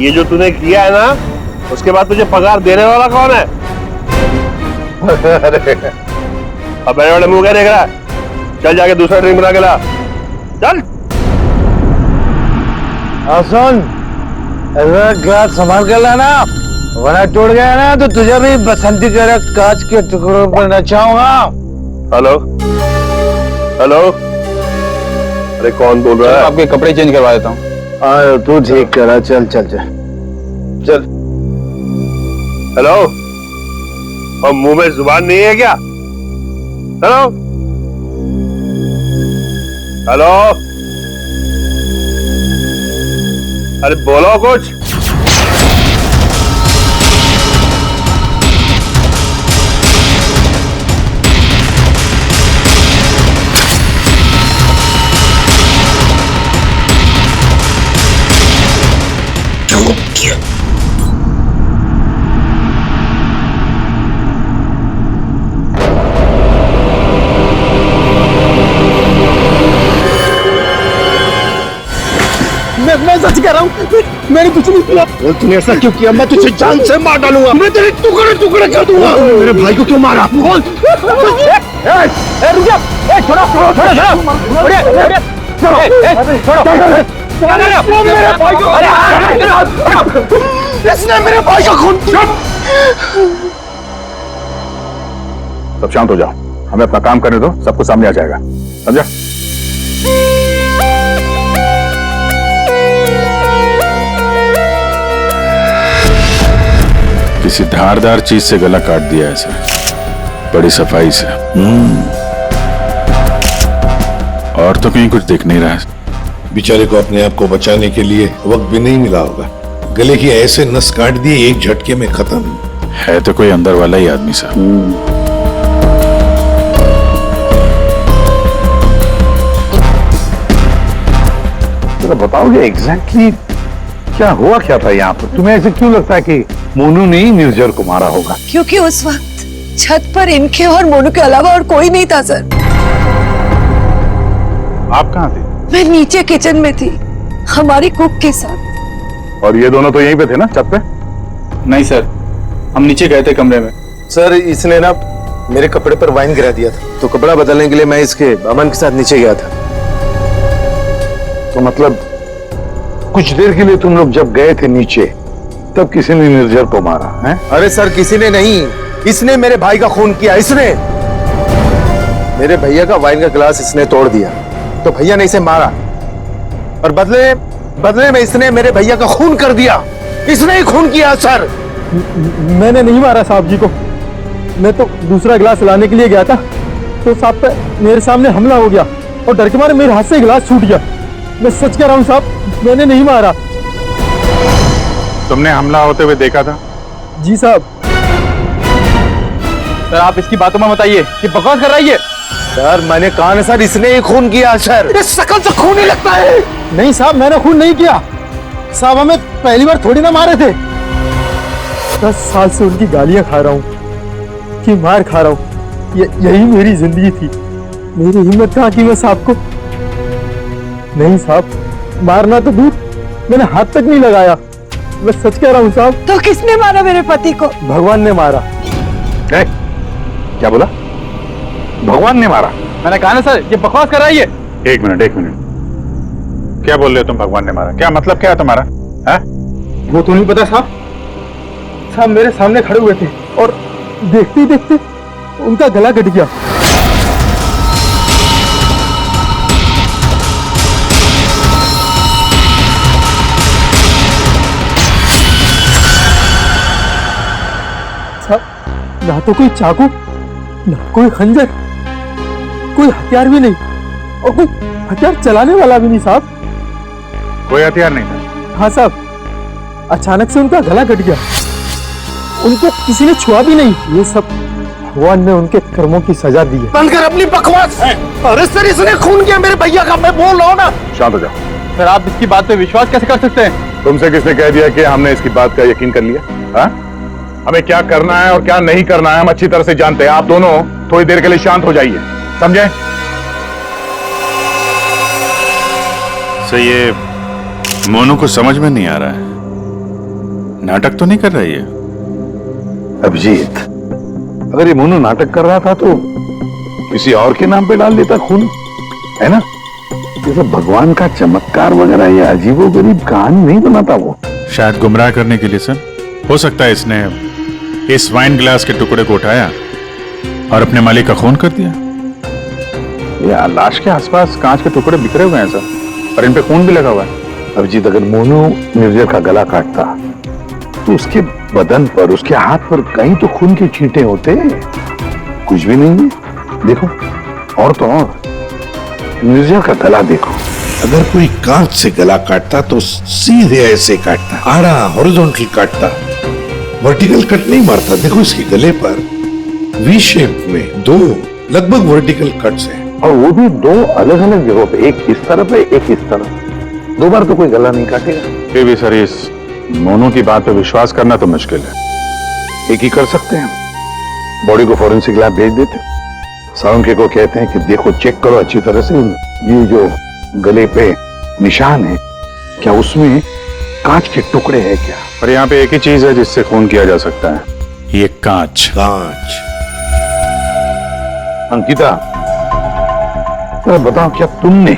I: ये जो तूने किया है ना, उसके बाद तुझे पगार देने वाला कौन है? अरे अब बड़े बड़े मुंह क्या देख रहा है? चल जाके दूसरा ड्रिंक बना के ला, चल।
U: सुन, ग्लास संभाल कर लाना, वरना टूट गया ना तो तुझे भी बसंती करे कांच के टुकड़ों पर नचाऊंगा।
I: हेलो हेलो, अरे कौन बोल रहा है?
U: आपके कपड़े चेंज करवा देता हूँ।
I: तू ठीक करा, चल चल चल चल। हेलो, और मुंह में जुबान नहीं है क्या? हेलो हेलो, अरे बोलो कुछ।
F: मैं सच कह रहा हूँ, मैंने कुछ नहीं किया। तूने ऐसा क्यों किया? मैं तुझे जान से मार डालूंगा, मैं तेरे टुकड़े टुकड़े कर दूंगा। मेरे भाई को क्यों मारा? बोल। रुक जा, छोड़ो छोड़ो छोड़ो छोड़ो, इसने मेरे भाई का खून।
T: सब शांत हो जाओ, हमें अपना काम करने दो, सब कुछ सामने आ जाएगा, समझा? किसी धारदार चीज से गला काट दिया है सर, बड़ी सफाई से। और तो कहीं कुछ दिख नहीं रहा है।
P: बेचारे को अपने आप को बचाने के लिए वक्त भी नहीं मिला होगा, गले की ऐसे नस काट दिए एक झटके में खत्म।
T: है तो कोई अंदर वाला ही आदमी साहब।
I: बताओगे एग्जैक्टली क्या हुआ, क्या था यहाँ पर? तुम्हें ऐसे क्यों लगता है कि मोनू ने ही निर्जर को मारा होगा?
V: क्योंकि उस वक्त छत पर इनके और मोनू के अलावा और कोई नहीं था सर।
T: आप कहाँ थे?
V: मैं नीचे किचन में थी, हमारी कुक के साथ।
T: और ये दोनों तो यहीं पे थे ना, छत पे?
C: नहीं सर, हम नीचे गए थे कमरे में।
F: सर इसने ना मेरे कपड़े पर वाइन गिरा दिया था, तो कपड़ा बदलने के लिए मैं इसके अमन के साथ नीचे गया था।
I: तो मतलब कुछ देर के लिए तुम लोग जब गए थे नीचे, तब किसी ने निर्जर को मारा है?
F: अरे सर किसी ने नहीं, इसने मेरे भाई का खून किया। इसने मेरे भैया का वाइन का गिलास इसने तोड़ दिया, तो भैया ने इसे मारा, और बदले में इसने मेरे भैया का खून कर दिया। इसने ही खून किया सर। मैंने नहीं मारा साहब जी को, मैं तो दूसरा गिलास लाने के लिए गया था, तो साहब पे मेरे सामने हमला हो गया और डर के मारे मेरे हाथ से गिलास छूट गया। मैं सच कह रहा हूँ साहब, मैंने नहीं मारा।
T: तुमने हमला होते हुए देखा था?
F: जी साहब।
C: सर आप इसकी बातों में बताइए कि बकवास कर रही है।
F: सर मैंने कहा ना सर, इसने ही खून किया सर। इस शकल से खून ही लगता है। नहीं साहब मैंने खून नहीं किया साहब, हमें पहली बार थोड़ी ना मारे थे। 10 साल से उनकी गालियां खा रहा हूँ, कि मार खा रहा हूँ, यही मेरी जिंदगी थी। मेरी हिम्मत कहाँ की मैं साहब को नहीं साहब, मारना तो दूर, मैंने हाथ तक नहीं लगाया।
U: मैं सच कह रहा हूँ साहब।
V: तो किसने मारा मेरे पति को?
U: भगवान ने मारा।
I: क्या बोला? भगवान ने मारा?
U: मैंने कहा ना सर, ये बकवास कर रहा है ये।
T: एक मिनट, क्या बोल रहे हो तुम? भगवान ने मारा? क्या मतलब क्या है तुम्हारा? है?
U: वो तो नहीं पता साहब। साहब मेरे सामने खड़े हुए थे और देखते ही देखते उनका गला कट गया। साहब ना तो कोई चाकू, ना कोई खंजर, कोई हथियार भी नहीं और कोई हथियार चलाने वाला भी नहीं साहब।
T: कोई हथियार नहीं था?
U: हाँ साहब, अचानक से उनका गला कट गया। उनको किसी ने छुआ भी नहीं। ये सब भगवान ने उनके कर्मों की सजा दी है।
I: बंद कर अपनी बकवास। अरे सर, इसने खून किया मेरे भैया का, मैं बोल रहा हूँ ना। शांत हो जाओ।
U: सर आप इसकी बात पे विश्वास कैसे कर सकते हैं?
T: तुमसे किसने कह दिया कि हमने इसकी बात का यकीन कर लिया? हाँ? हमें क्या करना है और क्या नहीं करना है हम अच्छी तरह से जानते हैं। आप दोनों थोड़ी देर के लिए शांत हो जाइए, समझे?
M: सर ये मोनू को समझ में नहीं आ रहा है, नाटक तो नहीं कर रही है।
I: अभिजीत, अगर ये मोनू नाटक कर रहा था तो किसी और के नाम पे डाल देता खून, है ना? ये सब भगवान का चमत्कार वगैरह ये अजीबोगरीब कहानी नहीं बनाता वो।
T: शायद गुमराह करने के लिए सर। हो सकता है इसने इस वाइन ग्लास के टुकड़े को उठाया और अपने मालिक का खून कर दिया। ये लाश के आसपास कांच के टुकड़े बिखरे हुए हैं सर, और इन पे खून भी लगा हुआ है।
I: अभिजीत, अगर मोनू निर्जर का गला काटता तो उसके बदन पर, उसके हाथ पर कहीं तो खून के छींटे होते। कुछ भी नहीं है। देखो, और तो और निर्जर का गला देखो।
P: अगर कोई कांच से गला काटता तो सीधे ऐसे काटता, आड़ा हॉरिजॉन्टल काटता, वर्टिकल कट नहीं मारता। देखो इसके गले पर वी शेप में दो लगभग वर्टिकल कट्स हैं,
I: और वो भी दो अलग अलग जगहों पे, एक इस तरफ है एक इस तरफ। दो बार तो कोई गला नहीं काटेगा।
T: फिर भी सर इस मोनू की बात पे विश्वास करना तो मुश्किल है।
I: एक ही कर सकते हैं, बॉडी को फॉरेंसिक लैब भेज देते। सावंके को कहते हैं कि देखो, चेक करो अच्छी तरह से, ये जो गले पे निशान है, क्या उसमें कांच के टुकड़े हैं क्या?
T: पर यहाँ पे एक ही चीज है जिससे खून किया जा सकता है, ये कांच।
I: अंकिता, तो बताओ, क्या तुमने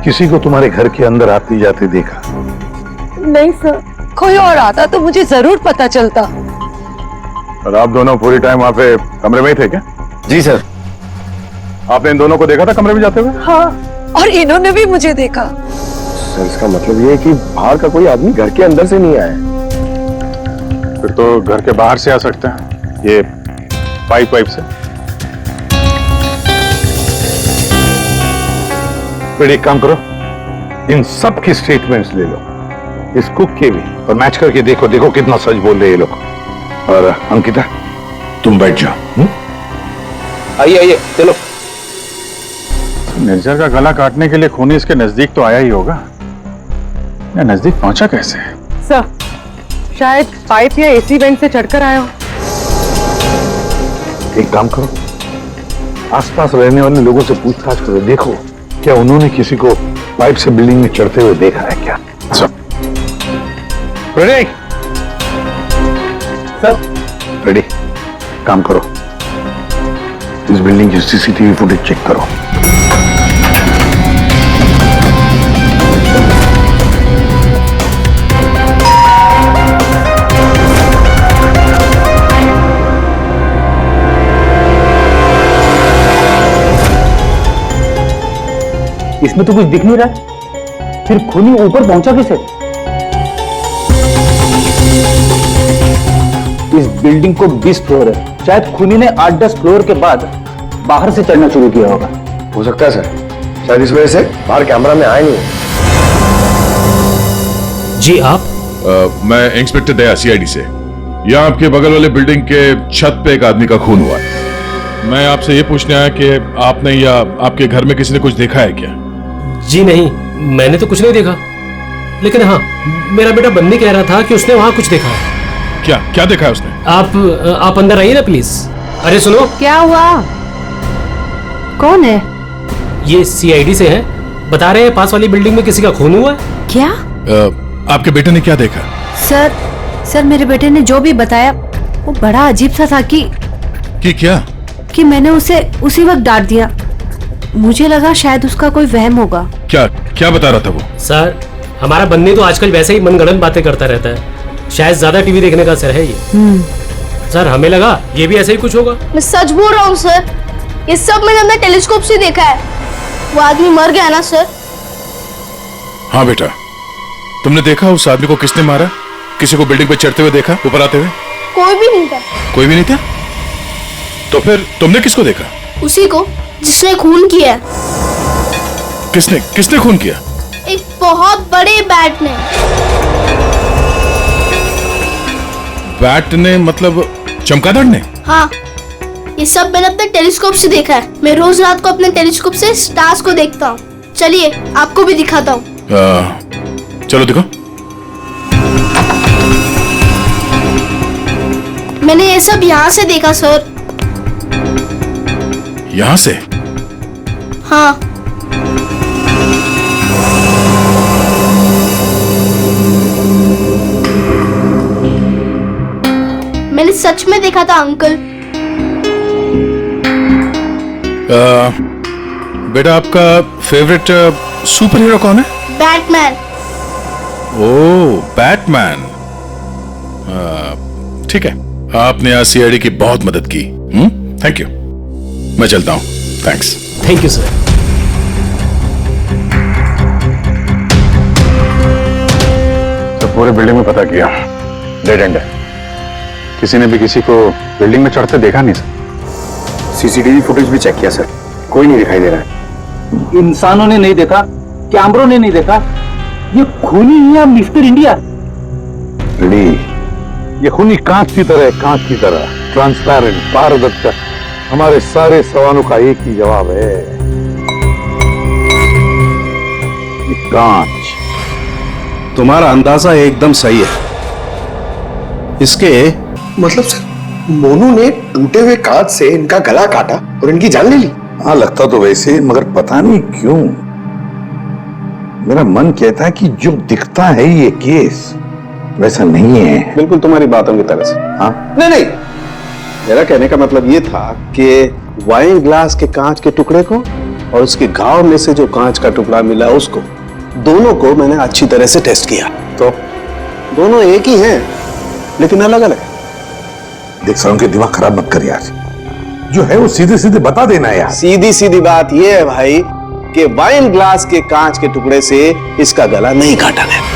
I: किसी को तुम्हारे घर के अंदर आती जाते देखा?
V: नहीं सर, कोई और आता तो मुझे जरूर पता चलता।
T: और आप दोनों पूरी टाइम वहाँ पे कमरे में ही थे क्या?
D: जी सर।
T: आपने इन दोनों को देखा था कमरे में जाते हुए?
V: हाँ, और इन्होंने भी मुझे देखा।
D: सर इसका मतलब ये है कि बाहर का कोई आदमी घर के अंदर से नहीं आया।
T: फिर तो घर के बाहर से आ सकते हैं, ये पाइप से।
I: फिर एक काम करो, इन सब की स्टेटमेंट्स ले लो, इस कुक के भी, और मैच करके देखो, देखो कितना सच बोल रहे हैं ये लोग। और अंकिता, तुम बैठ जाओ।
D: आइए आइए, चलो।
T: निर्जर का गला काटने के लिए खूनी इसके नजदीक तो आया ही होगा, या नजदीक पहुंचा कैसे?
O: सर, शायद पाइप या एसी वेंट से चढ़कर आया हो।
I: एक काम करो, आसपास रहने वाले लोगों से पूछताछ करो, देखो क्या उन्होंने किसी को पाइप से बिल्डिंग में चढ़ते हुए देखा है क्या? रेडी? Sir ready. काम करो, इस बिल्डिंग की सीसीटीवी फुटेज चेक करो।
E: इसमें तो कुछ दिख नहीं रहा, फिर खूनी ऊपर पहुंचा कैसे? इस बिल्डिंग को 20 फ्लोर है, शायद खूनी ने 8-10 फ्लोर के बाद बाहर से चढ़ना शुरू किया होगा।
D: हो सकता है सर, शायद इस वजह से बाहर कैमरा में आए नहीं।
B: जी आप? मैं इंस्पेक्टर दया, सीआईडी से। यहाँ आपके बगल वाले बिल्डिंग के छत पे एक आदमी का खून हुआ है। मैं आपसे ये पूछने आया कि आपने या आपके घर में किसी ने कुछ देखा है क्या?
C: जी नहीं, मैंने तो कुछ नहीं देखा, लेकिन हाँ, मेरा बेटा बन्नी कह रहा था कि उसने वहां कुछ देखा है।
B: क्या देखा है उसने?
C: आप अंदर आइए ना प्लीज। अरे सुनो,
O: क्या हुआ? कौन है?
C: ये सीआईडी से है, बता रहे हैं पास वाली बिल्डिंग में किसी का खून हुआ है।
O: क्या?
B: आपके बेटे ने क्या देखा?
L: सर मेरे बेटे ने जो भी बताया वो बड़ा अजीब सा था कि
P: क्या
L: मैंने उसे उसी वक्त डांट दिया। मुझे लगा शायद उसका कोई वहम होगा।
P: क्या बता रहा था वो?
C: सर हमारा बन्नी तो आजकल वैसे ही मनगढ़ंत बातें करता रहता है, शायद ज्यादा टीवी देखने का असर है ये। सर हमें लगा ये भी ऐसे ही कुछ होगा।
J: मैं सच बोल रहा हूँ सर, ये सब मैंने अपने टेलीस्कोप से देखा है। वो आदमी मर गया ना सर?
B: हाँ बेटा, तुमने देखा उस आदमी को किसने मारा? किसी को बिल्डिंग पे चढ़ते हुए देखा, ऊपर आते हुए?
J: कोई भी नहीं था।
B: कोई भी नहीं था? तो फिर तुमने किसको देखा?
J: उसी को जिसने खून किया।
B: किसने खून किया?
J: एक बहुत बड़े बैट ने।
B: बैट ने मतलब चमगादड़ ने?
J: हाँ, ये सब मैंने अपने टेलीस्कोप से देखा है। मैं रोज रात को अपने टेलीस्कोप से स्टार्स को देखता हूँ। चलिए आपको भी दिखाता हूँ।
B: चलो दिखो।
J: मैंने ये सब यहाँ से देखा सर।
B: यहाँ से?
J: हाँ। मैंने सच में देखा था अंकल।
B: बेटा आपका फेवरेट सुपर हीरो कौन है?
J: बैटमैन।
B: ओह बैटमैन, ठीक है, आपने आज सीआईडी की बहुत मदद की। थैंक यू, मैं चलता हूँ। थैंक्स।
C: Thank you sir.
M: तो पूरे बिल्डिंग में पता किया, डेड एंड है। किसी ने भी किसी को बिल्डिंग में चढ़ते देखा नहीं सर।
F: सीसीटीवी फुटेज भी चेक किया सर, कोई नहीं दिखाई दे रहा है।
Q: इंसानों ने नहीं देखा, कैमरों ने नहीं देखा, ये खूनी है मिस्टर इंडिया।
I: ये खूनी कांच की तरह, कांच की तरह ट्रांसपेरेंट, पारदर्शक। हमारे सारे सवालों का एक ही जवाब है, ये कांच।
K: तुम्हारा अंदाजा एकदम सही है। इसके
F: मतलब सर मोनू ने टूटे हुए कांच से इनका गला काटा और इनकी जान ले ली?
I: हाँ लगता तो वैसे, मगर पता नहीं क्यों मेरा मन कहता है कि जो दिखता है ये केस वैसा नहीं है।
D: बिल्कुल तुम्हारी बातों की तरह से। हाँ नहीं, मेरा कहने का मतलब ये था कि वाइन ग्लास के कांच के टुकड़े को और उसके घाव में से जो कांच का टुकड़ा मिला उसको, दोनों को मैंने अच्छी तरह से टेस्ट किया, तो दोनों एक ही हैं लेकिन अलग अलग।
I: देख सारों के दिमाग खराब मत कर यार, जो है वो सीधे सीधे बता देना यार।
D: सीधी सीधी बात ये है भाई कि वाइन ग्लास के कांच के टुकड़े से इसका गला नहीं काटा गया।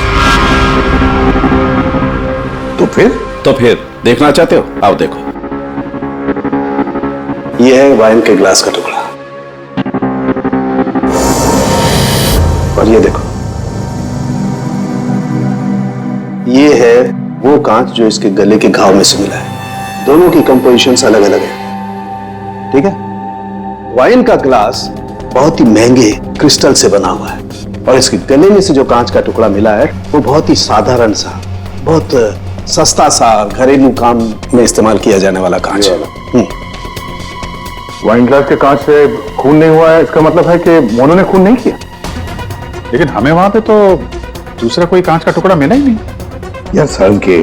D: तो फिर देखना चाहते हो? आओ देखो, यह है वाइन के ग्लास का टुकड़ा और ये देखो, ये है वो कांच जो इसके गले के घाव में से मिला है। दोनों की कंपोजिशन अलग अलग है, ठीक है? वाइन का ग्लास बहुत ही महंगे क्रिस्टल से बना हुआ है और इसके गले में से जो कांच का टुकड़ा मिला है वो बहुत ही साधारण सा, बहुत सस्ता सा, घरेलू काम में इस्तेमाल किया जाने वाला कांच है।
M: वाइन ग्लास के कांच से खून नहीं हुआ है, इसका मतलब है कि मोनू ने खून नहीं किया। लेकिन हमें वहां पे तो दूसरा कोई कांच का टुकड़ा मिला ही नहीं।
I: यार सारुण के,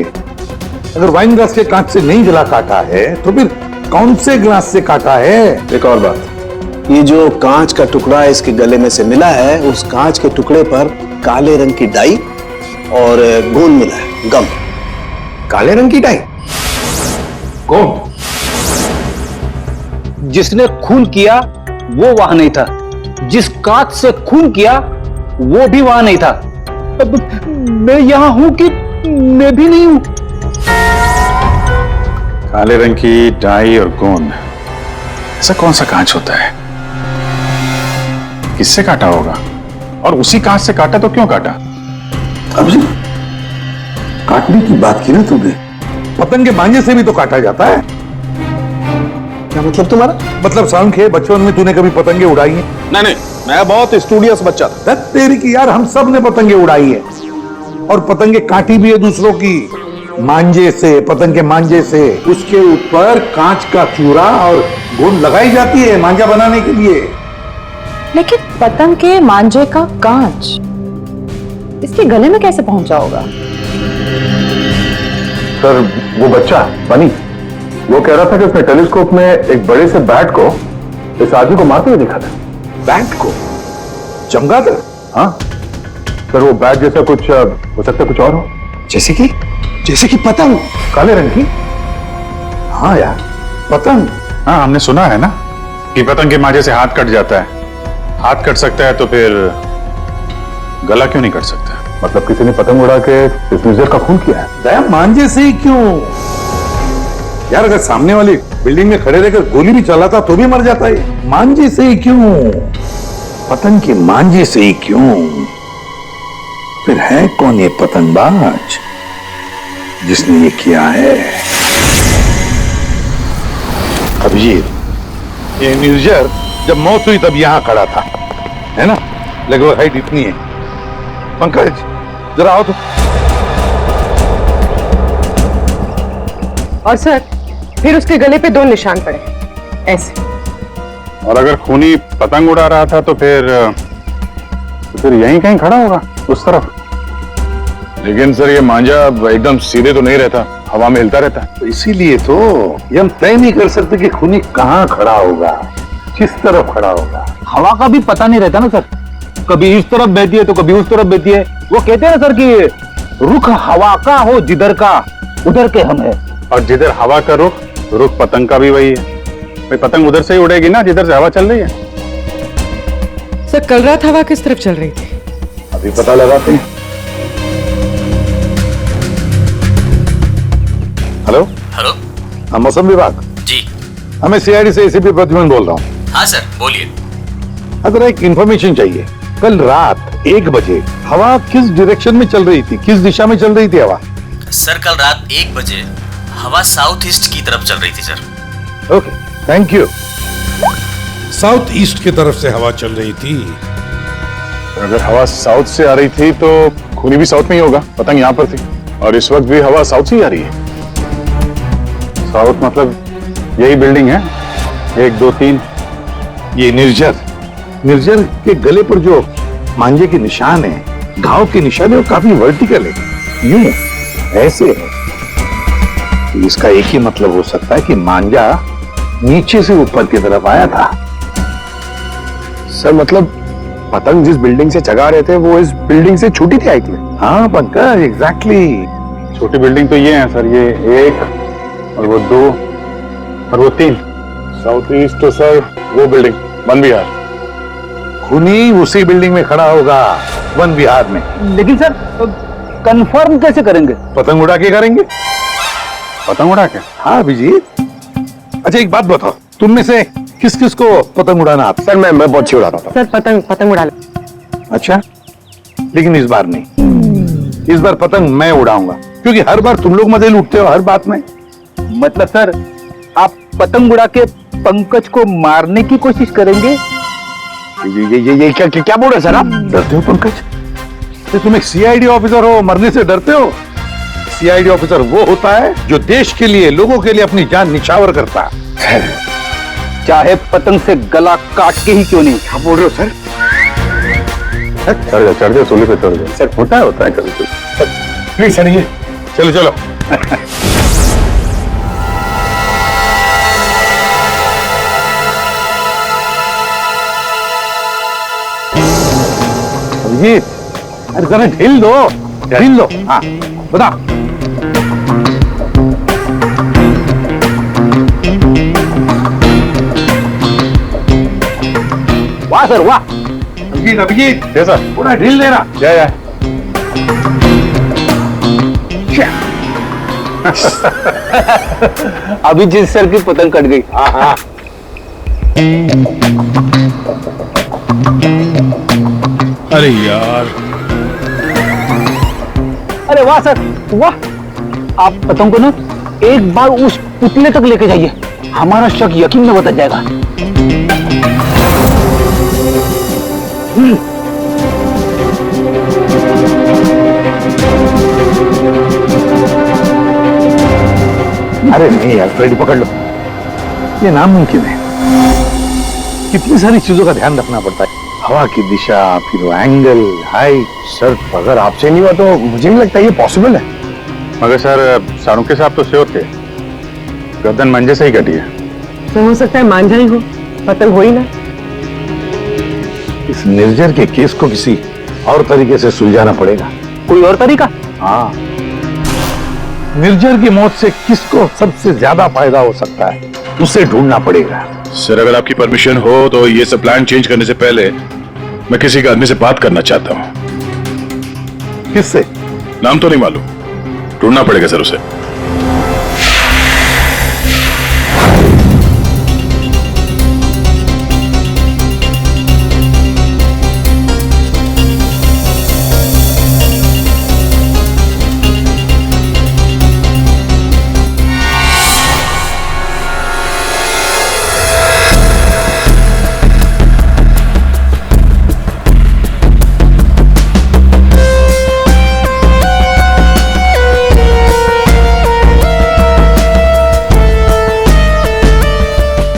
I: अगर वाइन ग्लास के कांच से नहीं गला काटा है तो फिर कौन से ग्लास से काटा है?
D: एक और बात, ये जो कांच का टुकड़ा इसके गले में से मिला है, उस कांच के टुकड़े पर काले रंग की डाई और गोंद मिला है, गम।
F: काले रंग की डाई?
Q: कौन? जिसने खून किया वो वहां नहीं था, जिस कांच से खून किया वो भी वहां नहीं था। अब मैं यहां हूं कि मैं भी नहीं हूं।
M: काले रंग की डाई और गोंद, ऐसा कौन सा कांच होता है? किससे काटा होगा? और उसी कांच से काटा तो क्यों काटा?
I: अब जी काटने की बात की ना तुमने, पतंग के मांझे से भी तो काटा जाता है।
D: क्या मतलब तुम्हारा?
I: मतलब सारुण के, बचपन में तूने कभी पतंगे उड़ाई हैं?
D: नहीं, मैं बहुत स्टूडियस बच्चा था।
I: तेरी की यार, हम सब ने पतंगे उड़ाई है और पतंगे काटी भी है दूसरों की, मांझे से, पतंग के मांझे से। उसके ऊपर कांच का चूरा और गोंद लगाई जाती है मांझा बनाने के लिए।
N: लेकिन पतंग के मांझे का कांच इसके गले में कैसे पहुंचा होगा?
M: सर वो बच्चा बनी, वो कह रहा था कि उसने टेलीस्कोप में एक बड़े से बैट को इस आदमी को मारते हुए देखा था। बैट को? चमगादड़? हाँ सर, वो बैट जैसा कुछ हो सकता है, कुछ और हो। जैसे कि पतंग, काले रंग की। हाँ यार, पतंग।
T: हाँ, हमने सुना है ना कि पतंग के मांझे से हाथ कट जाता है। हाथ कट सकता है तो फिर गला क्यों नहीं कट सकता?
M: मतलब किसी ने पतंग उड़ा के इस न्यूज़र का खून किया है?
I: दया मांझे से ही क्यों यार? अगर सामने वाली बिल्डिंग में खड़े रहकर गोली भी चलाता तो भी मर जाता है। मांझे से ही क्यों? पतंग के मांझे से ही क्यों? फिर है कौन ये पतंगबाज जिसने ये किया है? अभिजीत, ये न्यूज़र जब मौत हुई तब यहां खड़ा था, है ना? लगभग हाइट इतनी है। पंकज जरा आओ तो।
O: और सर फिर उसके गले पे 2 निशान पड़े ऐसे।
T: और अगर खूनी पतंग उड़ा रहा था तो फिर यहीं कहीं खड़ा होगा, उस तरफ।
M: लेकिन सर ये मांझा एकदम सीधे तो नहीं रहता, हवा में हिलता रहता है। तो इसीलिए तो ये हम तय नहीं कर सकते कि खूनी कहाँ खड़ा होगा, किस तरफ खड़ा होगा।
E: हवा का भी पता नहीं रहता ना सर, कभी इस तरफ बहती है तो कभी उस तरफ बहती है। वो कहते हैं ना सर कि रुख हवा का हो जिधर का उधर के हम है।
T: और जिधर हवा का रुख पतंग का भी वही है। भाई पतंग उधर से ही उड़ेगी ना जिधर से हवा चल रही है।
O: सर कल रात हवा किस तरफ चल रही थी?
I: अभी पता लगाते हैं। हेलो
H: हेलो,
I: हाँ मौसम विभाग
H: जी।
I: हमें सीआईडी से एसीपी प्रद्युमन बोल रहा हूँ।
H: हाँ सर बोलिए।
I: अगर एक इंफॉर्मेशन चाहिए, कल रात 1 बजे हवा किस डायरेक्शन में चल रही थी, किस दिशा में चल रही थी हवा?
H: सर कल रात 1 बजे हवा साउथ ईस्ट की तरफ चल रही थी sir.
I: Okay, thank you.
P: South east की तरफ से हवा चल रही थी।
M: अगर हवा साउथ से आ रही थी तो खूनी भी साउथ में ही होगा, पतंग यहाँ पर थी और इस वक्त भी हवा साउथ से ही आ रही है।
T: साउथ मतलब यही बिल्डिंग है, 1 2 3।
I: ये निर्जर के गले पर जो मांझे के निशान है, घाव के निशान है, वो काफी वर्टिकल है, यूं ऐसे है। तो इसका एक ही मतलब हो सकता है कि मांझा नीचे से ऊपर की तरफ आया था।
D: सर मतलब पतंग जिस बिल्डिंग से चगा रहे थे वो इस बिल्डिंग से छूटी थी हाइट में?
I: हाँ पंकज, एग्जैक्टली।
T: छोटी बिल्डिंग तो ये है सर, ये 1 और वो 2 और वो 3।
M: साउथ ईस्ट तो सर वो बिल्डिंग वन विहार।
I: खूनी उसी बिल्डिंग में खड़ा होगा, वन विहार में।
E: लेकिन सर कंफर्म कैसे करेंगे?
I: पतंग उड़ा के करेंगे।
T: पतंग उड़ा के?
I: हाँ अभिजीत। अच्छा एक बात बताओ, तुम में से किस किस को पतंग उड़ाना आता?
D: सर मैं बहुत अच्छी उड़ाता था।
O: सर पतंग उड़ा ले।
I: अच्छा, लेकिन इस बार नहीं। इस बार पतंग मैं उड़ाऊंगा, क्योंकि हर बार तुम लोग मजे लूटते हो हर बात में।
E: मतलब सर आप पतंग उड़ा के पंकज को मारने की कोशिश करेंगे?
I: ये क्या बोल रहे सर आप? डरते हो पंकज? तो तुम एक सीआईडी ऑफिसर हो, मरने से डरते हो? सीआईडी ऑफिसर वो होता है जो देश के लिए, लोगों के लिए अपनी जान निछावर करता है।
E: चाहे पतंग से गला काट के ही क्यों नहीं।
I: क्या बोल रहे हो सर? चढ़ जाओ सोले पे, चढ़ जाओ सर। होता है कभी कभी। प्लीज चढ़िए। चलो अभिजीत, अरे जरा ढील दो। हाँ बता। वाह सर वाह। अभिजीत
T: जैसा
I: पूरा ढील देना।
T: जय
E: अभिजीत सर की पतंग कट गई।
I: हाँ
P: अरे यार,
E: अरे वाह सर वाह। आप पतंग को ना एक बार उस पुतले तक लेके जाइए, हमारा शक यकीन में बदल जाएगा।
I: अरे नहीं यार, फ्रेडी पकड़ लो। ये नामुमकिन है। कितनी सारी चीजों का ध्यान रखना पड़ता है, हवा की दिशा, फिर वो एंगल, हाइट।
D: सर अगर आपसे नहीं हुआ तो मुझे नहीं लगता ये पॉसिबल है।
T: मगर सर सारुके साहब तो श्योर थे, गर्दन मंजे से ही कटी है।
O: सर हो सकता है मांझा ही हो, कत्ल हो ही ना।
I: इस निर्जर के केस को किसी और तरीके से सुलझाना पड़ेगा।
E: कोई और तरीका?
I: हाँ, निर्जर की मौत से किसको सबसे ज्यादा फायदा हो सकता है, उसे ढूंढना पड़ेगा।
B: सर अगर आपकी परमिशन हो तो ये सब प्लान चेंज करने से पहले मैं किसी के आदमी से बात करना चाहता हूँ।
I: किससे?
B: नाम तो नहीं मालूम, ढूंढना पड़ेगा सर उसे।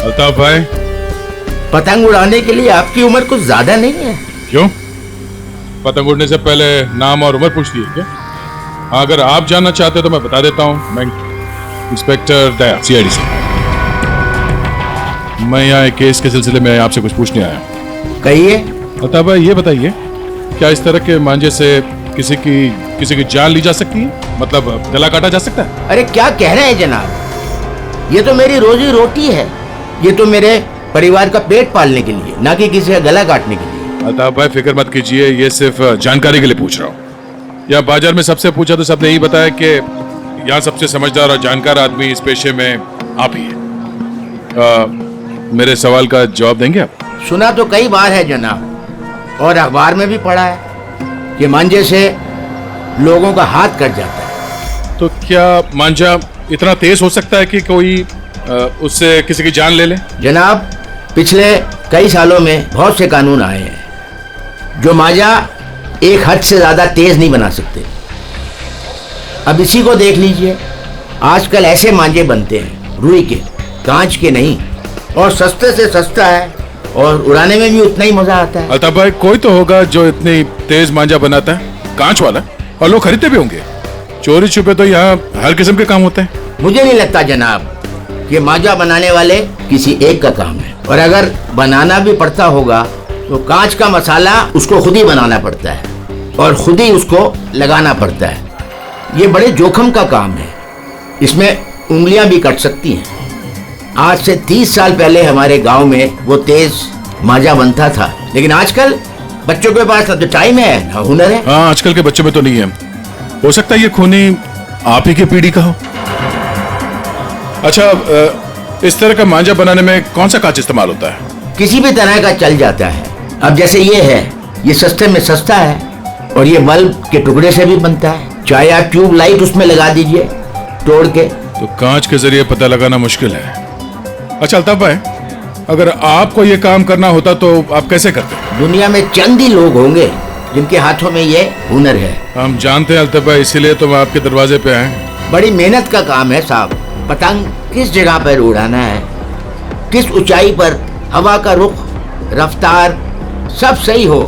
R: अल्ताफ भाई,
S: पतंग उड़ाने के लिए आपकी उम्र कुछ ज्यादा नहीं है।
R: क्यों? पतंग उड़ने से पहले नाम और उम्र पूछती है क्या? हाँ, अगर आप जानना चाहते तो मैं बता देता हूँ। मैं इंस्पेक्टर दया, सीआईडी से। मैं यहाँ एक केस के सिलसिले में आपसे कुछ पूछने आया हूँ।
S: कहिए।
R: अल्ताफ भाई ये बताइए, क्या इस तरह के मांझे से किसी की जान ली जा सकती है? मतलब गला काटा जा सकता है?
S: अरे क्या कह रहे हैं जनाब, ये तो मेरी रोजी रोटी है, ये तो मेरे परिवार का पेट पालने के लिए, ना कि किसी का गला काटने के लिए।
R: अल्ताफ भाई फिक्र मत कीजिए, ये सिर्फ जानकारी के लिए पूछ रहा हूँ। यहाँ बाजार में सबसे पूछा तो सबने यही बताया कि यहाँ सबसे समझदार और जानकार आदमी इस पेशे में आप ही है। मेरे सवाल का जवाब देंगे आप?
S: सुना तो कई बार है जनाब, और अखबार में भी पढ़ा है कि मांझे से लोगों का हाथ कट जाता है।
R: तो क्या मांझा इतना तेज हो सकता है कि कोई उससे किसी की जान ले ले?
S: जनाब, पिछले कई सालों में बहुत से कानून आए हैं जो मांझा एक हद से ज्यादा तेज नहीं बना सकते। अब इसी को देख लीजिए, आजकल ऐसे मांझे बनते हैं रुई के, कांच के नहीं, और सस्ते से सस्ता है और उड़ाने में भी उतना ही मजा आता है।
R: अल्ताफ भाई कोई तो होगा जो इतनी तेज मांझा बनाता है, कांच वाला, और लोग खरीदते भी होंगे। चोरी छुपे तो यहाँ हर किस्म के काम होते हैं।
S: मुझे नहीं लगता जनाब कि मांझा बनाने वाले किसी एक का काम है, और अगर बनाना भी पड़ता होगा तो कांच का मसाला उसको खुद ही बनाना पड़ता है और खुद ही उसको लगाना पड़ता है। ये बड़े जोखिम का काम है, इसमें उंगलियां भी कट सकती हैं। आज से 30 साल पहले हमारे गांव में वो तेज मांझा बनता था, लेकिन आजकल बच्चों के पास ना तो टाइम है ना हुनर है।
R: हाँ, आजकल के बच्चों में तो नहीं है। हो सकता है ये खूनी आप ही की पीढ़ी का हो। अच्छा, इस तरह का मांझा बनाने में कौन सा कांच इस्तेमाल होता है?
S: किसी भी तरह का चल जाता है। अब जैसे ये है, ये सस्ते में सस्ता है और ये बल्ब के टुकड़े से भी बनता है। चाहे आप ट्यूब लाइट उसमें लगा दीजिए तोड़ के।
R: तो कांच के जरिए पता लगाना मुश्किल है। अच्छा अल्ताफ भाई, अगर आपको ये काम करना होता तो आप कैसे करते?
S: दुनिया में चंद ही लोग होंगे जिनके हाथों में ये हुनर है।
R: हम जानते हैं अल्ताफ भाई, इसीलिए तो मैं आपके दरवाजे पे आए।
S: बड़ी मेहनत का काम है साहब। पतंग किस जगह पर उड़ाना है, किस ऊंचाई पर, हवा का रुख, रफ्तार, सब सही हो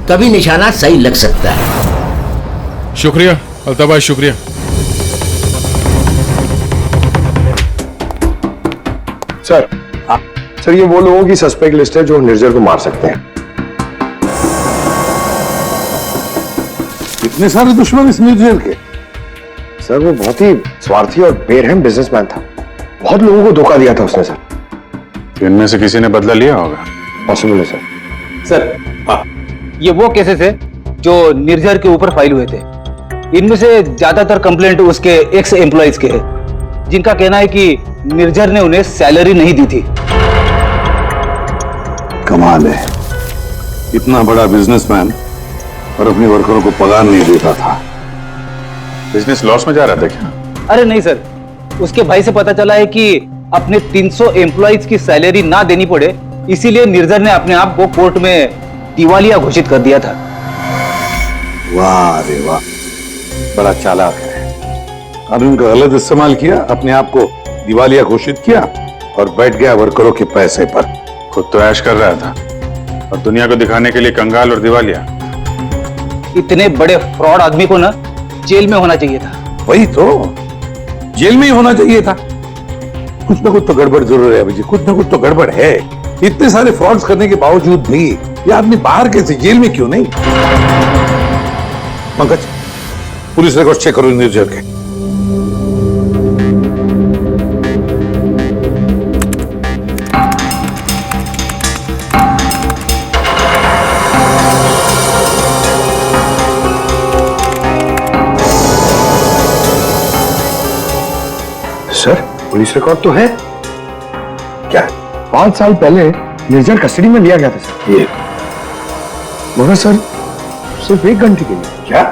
S: तभी निशाना सही लग सकता है।
R: शुक्रिया अल्ताफ भाई, शुक्रिया।
F: सर, सर ये वो लोगों की सस्पेक्ट लिस्ट है जो निर्जर को मार सकते हैं।
I: इतने सारे दुश्मन इस निर्जर के?
F: सर वो बहुत ही स्वार्थी और बेरहम बिजनेसमैन था, बहुत लोगों को धोखा दिया था उसने। सर
T: इनमें से किसी ने बदला लिया होगा।
F: पॉसिबल है सर।
E: सर हाँ, ये वो केसेस है जो निर्जर के ऊपर फाइल हुए थे। इनमें से ज्यादातर कंप्लेंट उसके एक्स एम्प्लॉइज के हैं, जिनका कहना है कि निर्जर ने उन्हें सैलरी नहीं दी थी।
I: कमाल है, इतना बड़ा बिजनेसमैन और अपने वर्करों को पगार नहीं देता था।
T: बिजनेस लॉस में जा रहा था क्या?
E: अरे नहीं सर, उसके भाई से पता चला है कि अपने 300 एम्प्लॉइज की सैलरी ना देनी पड़े, इसीलिए निर्जर ने अपने आप को कोर्ट में दिवालिया घोषित कर दिया था।
I: वाह रे वाह, बड़ा चालाक है। कानून का गलत इस्तेमाल किया, अपने आप को दिवालिया घोषित किया और बैठ गया वर्करों के पैसे पर।
T: खुद तो ऐश कर रहा था और दुनिया को दिखाने के लिए कंगाल और दिवालिया।
E: इतने बड़े फ्रॉड आदमी को ना जेल में होना चाहिए था।
I: वही तो, जेल में ही होना चाहिए था। कुछ ना कुछ तो गड़बड़ जरूर है अभिजीत, कुछ ना कुछ तो गड़बड़ है। इतने सारे फ्रॉड्स करने के बावजूद भी ये आदमी बाहर कैसे, जेल में क्यों नहीं? पंकज, पुलिस रिकॉर्ड चेक करो निर्जर के।
F: सर, पुलिस रिकॉर्ड तो है। क्या? 5 साल पहले निर्जर कस्टडी में लिया गया था सर। ये मगर सर सिर्फ 1 घंटे के लिए।
I: क्या?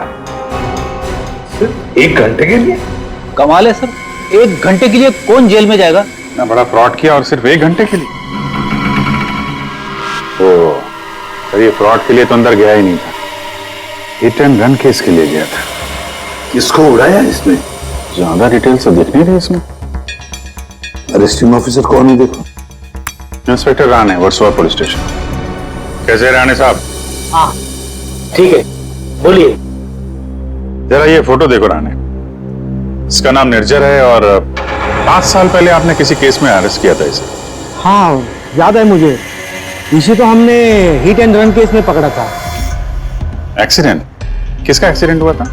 I: सिर्फ 1 घंटे के लिए?
E: कमाल है सर, 1 घंटे के लिए कौन जेल में जाएगा?
T: इतना बड़ा फ्रॉड किया और सिर्फ 1 घंटे के लिए? ओ, सर ये फ्रॉड के लिए तो अंदर गया ही नहीं था, हिट एंड रन केस के लिए गया था।
I: किसको उड़ाया इसने?
T: ज्यादा डिटेल से दिख नहीं रही इसमें।
I: अरेस्टिंग ऑफिसर कौन है देखो?
T: Inspector Rane, Versova police station. कैसे राणे साहब?
C: हाँ ठीक है, बोलिए।
T: जरा ये फोटो देखो राणे, इसका नाम निर्जर है और 5 साल पहले आपने किसी केस में अरेस्ट किया था इसे।
E: हाँ याद है मुझे, इसे तो हमने हिट एंड रन केस में पकड़ा था।
T: एक्सीडेंट? किसका एक्सीडेंट हुआ था?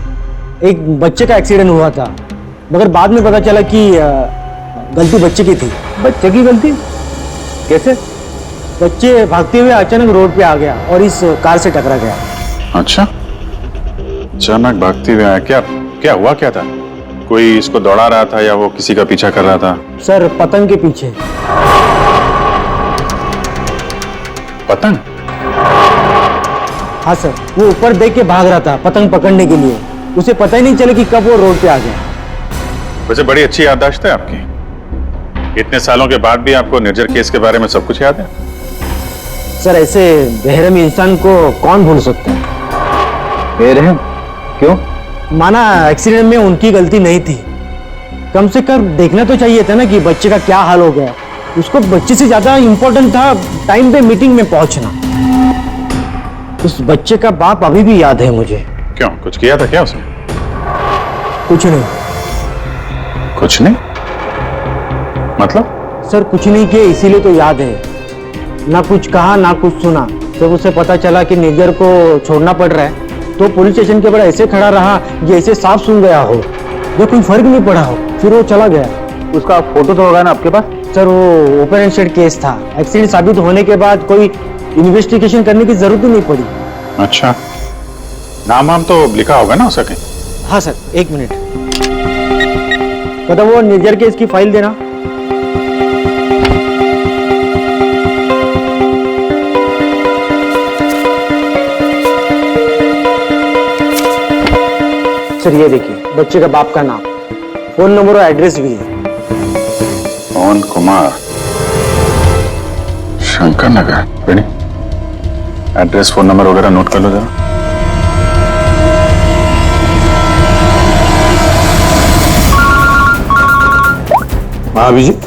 E: एक बच्चे का एक्सीडेंट हुआ था, मगर बाद में पता चला कि गलती बच्चे की थी। बच्चे की गलती? कैसे? बच्चे भागते हुए अचानक रोड पे आ गया और इस कार से टकरा गया।
T: अच्छा, अचानक भागते हुए आया। क्या क्या हुआ, क्या था? कोई इसको दौड़ा रहा था या वो किसी का पीछा कर रहा था?
E: सर पतंग के पीछे।
T: पतंग?
E: हाँ सर, वो ऊपर देख के भाग रहा था पतंग पकड़ने के लिए, उसे पता ही नहीं चला कि कब वो रोड पे आ गया।
T: वैसे बड़ी अच्छी याददाश्त है आपकी, इतने सालों के बाद भी आपको निर्जर केस के बारे में सब कुछ याद है।
E: सर ऐसे बेरहम इंसान को कौन भूल सकता है? बेरहम? क्यों? माना एक्सीडेंट में उनकी गलती नहीं थी, कम से कम देखना तो चाहिए था ना कि बच्चे का क्या हाल हो गया। उसको बच्चे से ज्यादा इंपॉर्टेंट था टाइम पे मीटिंग में पहुंचना। उस बच्चे का बाप अभी भी याद है मुझे।
T: क्यों, कुछ किया था क्या उसने?
E: कुछ नहीं।
T: कुछ नहीं मतलब?
E: सर कुछ नहीं किया, इसीलिए तो याद है। ना कुछ कहा ना कुछ सुना। जब उसे पता चला कि निर्जर को छोड़ना पड़ रहा है तो पुलिस स्टेशन के बाहर ऐसे खड़ा रहा जैसे सांप सूंघ गया हो, जो कोई फर्क नहीं पड़ा हो। फिर वो चला गया। उसका फोटो तो होगा ना आपके पास? सर वो ओपन एंड शेड केस था, एक्सीडेंट साबित होने के बाद कोई इन्वेस्टिगेशन करने की जरूरत ही नहीं पड़ी।
T: अच्छा, नाम वाम तो लिखा होगा ना उसका कहीं?
E: हाँ सर, 1 मिनट। मतलब वो निर्जर केस की फाइल देना। सर ये देखिए, बच्चे का बाप का नाम, फोन नंबर और एड्रेस भी है।
T: पवन Kumar, Shankar Nagar. Beni, address phone number वगैरह नोट कर लो जरा।
I: हाँ अभिजीत,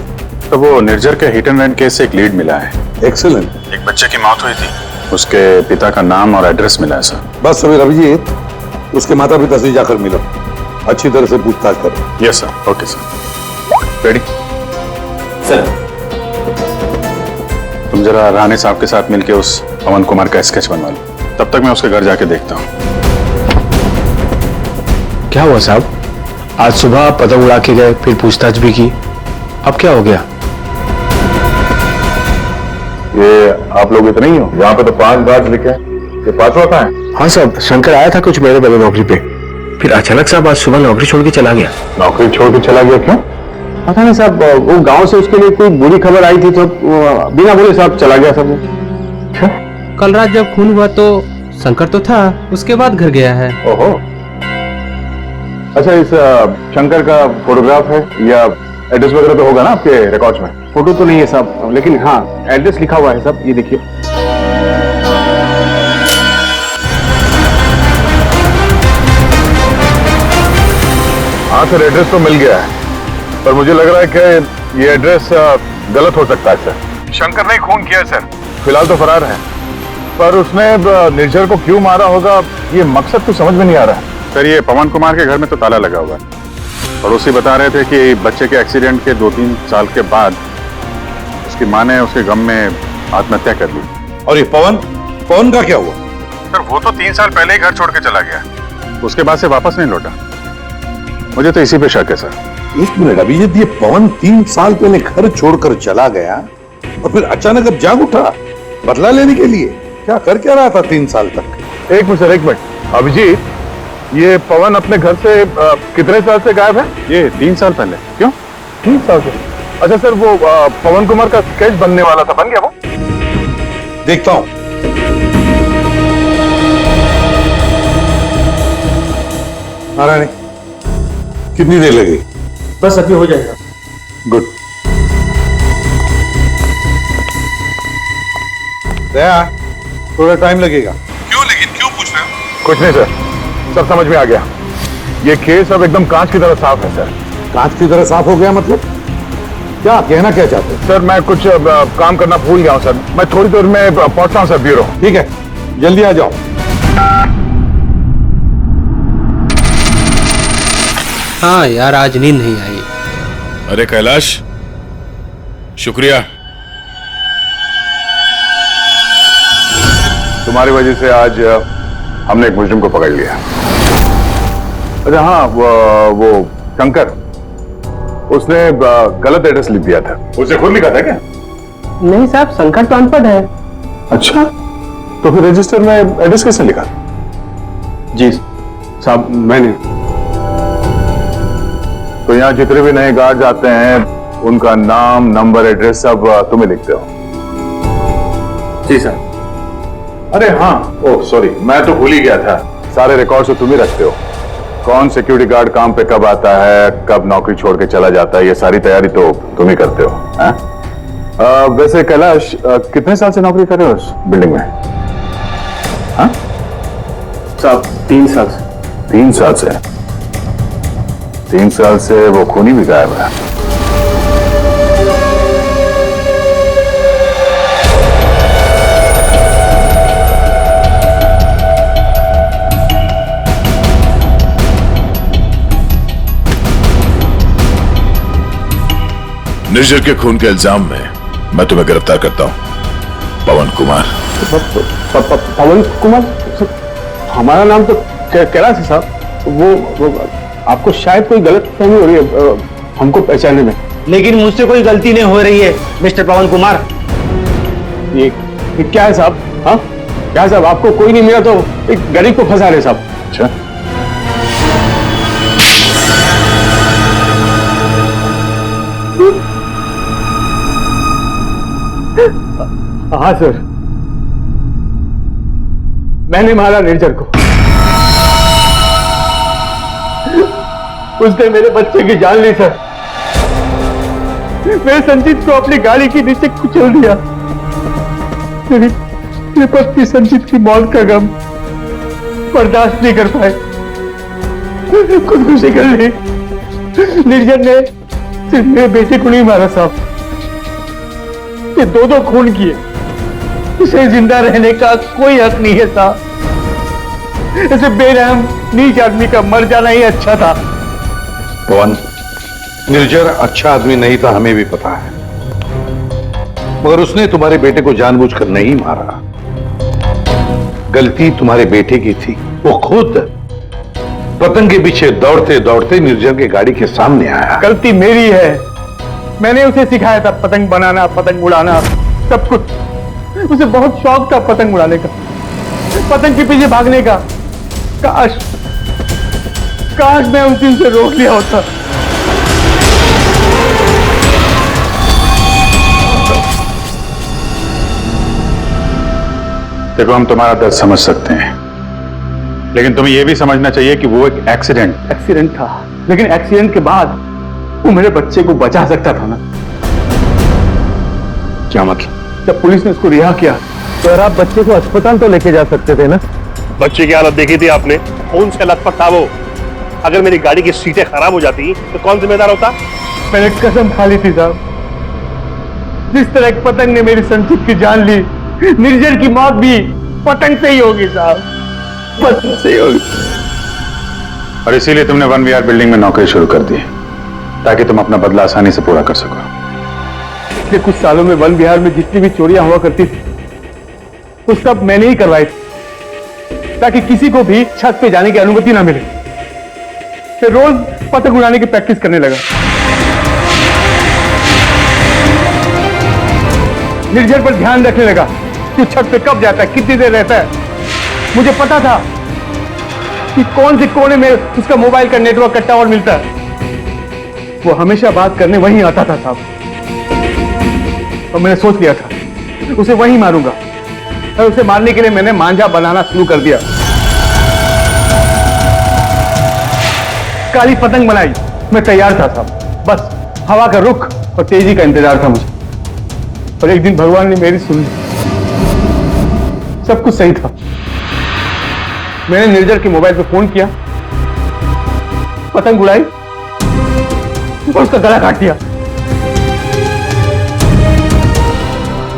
T: तो वो निर्जर के हिट एंड रन केस से एक लीड मिला है।
I: एक्सीलेंट।
T: एक बच्चे की मौत हुई थी, उसके पिता का नाम और एड्रेस मिला है सर।
I: बस अभी अभिजीत, उसके माता पिता से जाकर मिलो, अच्छी तरह से पूछताछ करो।
T: Yes sir. Okay sir. Ready
D: sir?
T: तुम जरा राणे साहब के साथ मिलके उस पवन कुमार का स्केच बनवा लो, तब तक मैं उसके घर जाके देखता हूँ।
A: क्या हुआ साहब? आज सुबह पतंग उड़ा के गए, फिर पूछताछ भी की, अब क्या हो गया?
M: ये आप लोग इतने ही हो? यहाँ पे तो 5 गार्ड लिखे हैं, ये 5वां कहाँ है?
A: हाँ साहब, शंकर आया था कुछ महीने पहले नौकरी पे, फिर अचानक साहब आज सुबह नौकरी छोड़ के चला गया।
M: नौकरी छोड़ के चला गया क्यों?
A: पता नहीं साहब, वो गांव से उसके लिए कोई बुरी खबर आई थी तो बिना बोले साहब चला गया सब।
G: कल रात जब खून हुआ तो शंकर तो था, उसके बाद घर गया है।
M: ओहो, अच्छा इस शंकर का फोटोग्राफ है या एड्रेस वगैरह तो होगा ना आपके रिकॉर्ड्स में?
A: फोटो तो नहीं है साहब, लेकिन हाँ एड्रेस लिखा हुआ है साहब, ये देखिए।
M: हाँ सर, एड्रेस तो मिल गया है, पर मुझे लग रहा है कि ये एड्रेस गलत हो सकता है सर। शंकर ने खून किया सर, फिलहाल तो फरार है, पर उसने निर्जर को क्यों मारा होगा ये मकसद तो समझ में नहीं आ रहा है।
T: सर ये पवन कुमार के घर में तो ताला लगा हुआ है, पड़ोसी बता रहे थे कि बच्चे के एक्सीडेंट के 2-3 साल के बाद उसकी माँ ने उसके गम में आत्महत्या कर ली।
I: और ये पवन पवन का क्या हुआ?
T: सर वो तो 3 साल पहले ही घर छोड़ के चला गया, उसके बाद से वापस नहीं लौटा। मुझे तो इसी पे शक है सर।
I: एक मिनट अभिजीत, ये पवन 3 साल पहले घर छोड़कर चला गया और फिर अचानक अब जाग उठा बदला लेने के लिए? क्या कर क्या रहा था 3 साल तक?
M: एक मिनट सर, एक मिनट। अभिजीत, ये पवन अपने घर से कितने साल से गायब है?
T: ये 3 साल पहले। क्यों?
M: 3 साल से? अच्छा सर, वो पवन कुमार का स्केच बनने वाला था, बन गया वो?
I: देखता हूं। नारायणी, कितनी देर लगेगी?
E: बस अभी हो जाएगा।
I: गुड। दया, थोड़ा टाइम लगेगा।
M: क्यों? लेकिन क्यों पूछ रहे हो? कुछ नहीं सर, सब समझ में आ गया। ये केस अब एकदम कांच की तरह साफ है सर।
I: कांच की तरह साफ हो गया मतलब? क्या कहना क्या चाहते हैं?
M: सर मैं कुछ काम करना भूल गया हूँ सर, मैं थोड़ी देर में पहुंचता हूँ सर ब्यूरो।
I: ठीक है, जल्दी आ जाओ।
G: हाँ यार, आज नींद नहीं आई।
R: अरे कैलाश, शुक्रिया।
M: तुम्हारी वजह से आज हमने एक मुजरिम को पकड़ लिया। अच्छा हाँ, वो शंकर, उसने गलत एड्रेस लिख दिया था। उसे खुद लिखा था क्या?
A: नहीं साहब, शंकर तो अनपढ़ है।
M: अच्छा, तो फिर रजिस्टर में एड्रेस कैसे लिखा?
A: जी साहब, मैंने।
M: तो यहाँ जितने भी नए गार्ड आते हैं उनका नाम, नंबर, एड्रेस सब तुम्हें लिखते हो?
A: जी सर।
M: अरे हाँ, ओह सॉरी, मैं तो भूल ही गया था। सारे रिकॉर्ड तो तुम ही रखते हो। कौन सिक्योरिटी गार्ड काम पे कब आता है, कब नौकरी छोड़ के चला जाता है, ये सारी तैयारी तो तुम ही करते हो। वैसे कैलाश, कितने साल से नौकरी कर रहे हो इस बिल्डिंग में? हाँ
A: साहब, 3 साल से।
M: 3 साल से? 3 साल से वो खूनी भी गायब है।
R: निर्जर के खून के इल्जाम में मैं तुम्हें गिरफ्तार करता हूं, पवन कुमार।
A: पवन कुमार? हमारा नाम तो कैलाश है साहब। वो आपको शायद कोई गलत फहमी हो रही है हमको पहचानने में।
E: लेकिन मुझसे कोई गलती नहीं हो रही है मिस्टर पवन कुमार।
A: ये क्या है साहब? हाँ क्या है साहब? आपको कोई नहीं मिला तो एक गरीब को फंसा रहे साहब।
M: अच्छा,
A: हाँ सर, मैंने मारा निर्जर को। उसने मेरे बच्चे की जान ली सर। मैंने संजीत को अपनी गाड़ी के नीचे कुचल दिया। मेरी पत्नी संजीत की मौत का गम बर्दाश्त नहीं कर पाए, खुदकुशी कर ली। निर्जर ने सिर्फ मेरे बेटे को नहीं मारा साहब, ये 2 खून किए। उसे जिंदा रहने का कोई हक नहीं है साहब। ऐसे बेरहम नीच आदमी का मर जाना ही अच्छा था।
I: पवन, निर्जर अच्छा आदमी नहीं था, हमें भी पता है, मगर उसने तुम्हारे बेटे को जानबूझकर नहीं मारा। गलती तुम्हारे बेटे की थी। वो खुद पतंग के पीछे दौड़ते दौड़ते निर्जर के गाड़ी के सामने आया।
A: गलती मेरी है। मैंने उसे सिखाया था पतंग बनाना, पतंग उड़ाना, सब कुछ। उसे बहुत शौक था पतंग उड़ाने का, पतंग के पीछे भागने का। काश मैं उस दिन से रोक लिया होता।
T: देखो, हम तुम्हारा दर्द समझ सकते हैं, लेकिन तुम्हें यह भी समझना चाहिए कि वो एक एक्सीडेंट
A: था, लेकिन एक्सीडेंट के बाद वो मेरे बच्चे को बचा सकता था ना।
T: क्या मतलब?
A: जब पुलिस ने उसको रिहा किया तो आप बच्चे को अस्पताल तो लेके जा सकते थे ना।
M: बच्चे की हालत देखी थी आपने? कौन से लत पर था वो? अगर मेरी गाड़ी की सीटें खराब हो जाती तो कौन जिम्मेदार होता?
A: मैंने कसम खा ली थी साहब, जिस तरह एक पतंग ने मेरी संजीत की जान ली, निर्जर की मौत भी पतंग से ही होगी साहब, पतंग से ही होगी।
T: और इसीलिए तुमने 1 बिल्डिंग में नौकरी शुरू कर दी ताकि तुम अपना बदला आसानी से पूरा कर सको।
A: पिछले कुछ सालों में वन विहार में जितनी भी चोरियां हुआ करती थी वो सब मैंने ही करवाई थी ताकि किसी को भी छत पे जाने की अनुमति ना मिले। फिर रोज पतंग उड़ाने की प्रैक्टिस करने लगा। निर्जर पर ध्यान रखने लगा कि छत पे कब जाता है, कितनी देर रहता है। मुझे पता था कि कौन से कोने में उसका मोबाइल का नेटवर्क का टावर मिलता है। वो हमेशा बात करने वहीं आता था साहब, और मैंने सोच लिया था उसे वहीं मारूंगा। और उसे मारने के लिए मैंने मांझा बनाना शुरू कर दिया। काली पतंग बनाई, मैं तैयार था साहब, बस हवा का रुख और तेजी का इंतजार था मुझे। और एक दिन भगवान ने मेरी सुन ली, सब कुछ सही था। मैंने निर्जर के मोबाइल पे फोन किया, पतंग उड़ाई और उसका गला काट दिया।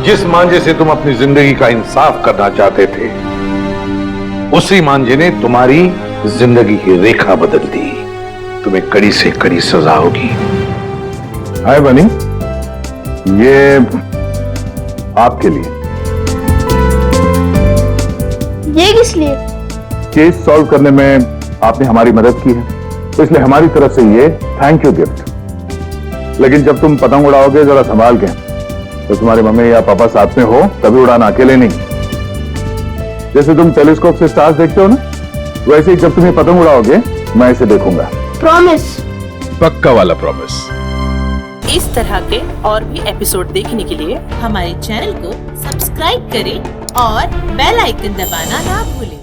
I: जिस मांझे से तुम अपनी जिंदगी का इंसाफ करना चाहते थे, उसी मांझे ने तुम्हारी जिंदगी की रेखा बदल दी। तुम्हें कड़ी से कड़ी सजा होगी।
M: हाय बनी, ये आपके लिए।
J: ये किस लिए?
M: केस सॉल्व करने में आपने हमारी मदद की है, तो इसलिए हमारी तरफ से ये थैंक यू गिफ्ट। लेकिन जब तुम पतंग उड़ाओगे जरा संभाल के, तो तुम्हारे मम्मी या पापा साथ में हो तभी उड़ाना, अकेले नहीं। जैसे तुम टेलीस्कोप से स्टार्स देखते हो ना, वैसे ही जब तुम ये पतंग उड़ाओगे मैं इसे देखूंगा।
J: प्रॉमिस।
R: पक्का वाला प्रॉमिस।
U: इस तरह के और भी एपिसोड देखने के लिए हमारे चैनल को सब्सक्राइब करें और बेल आइकन दबाना ना भूलें।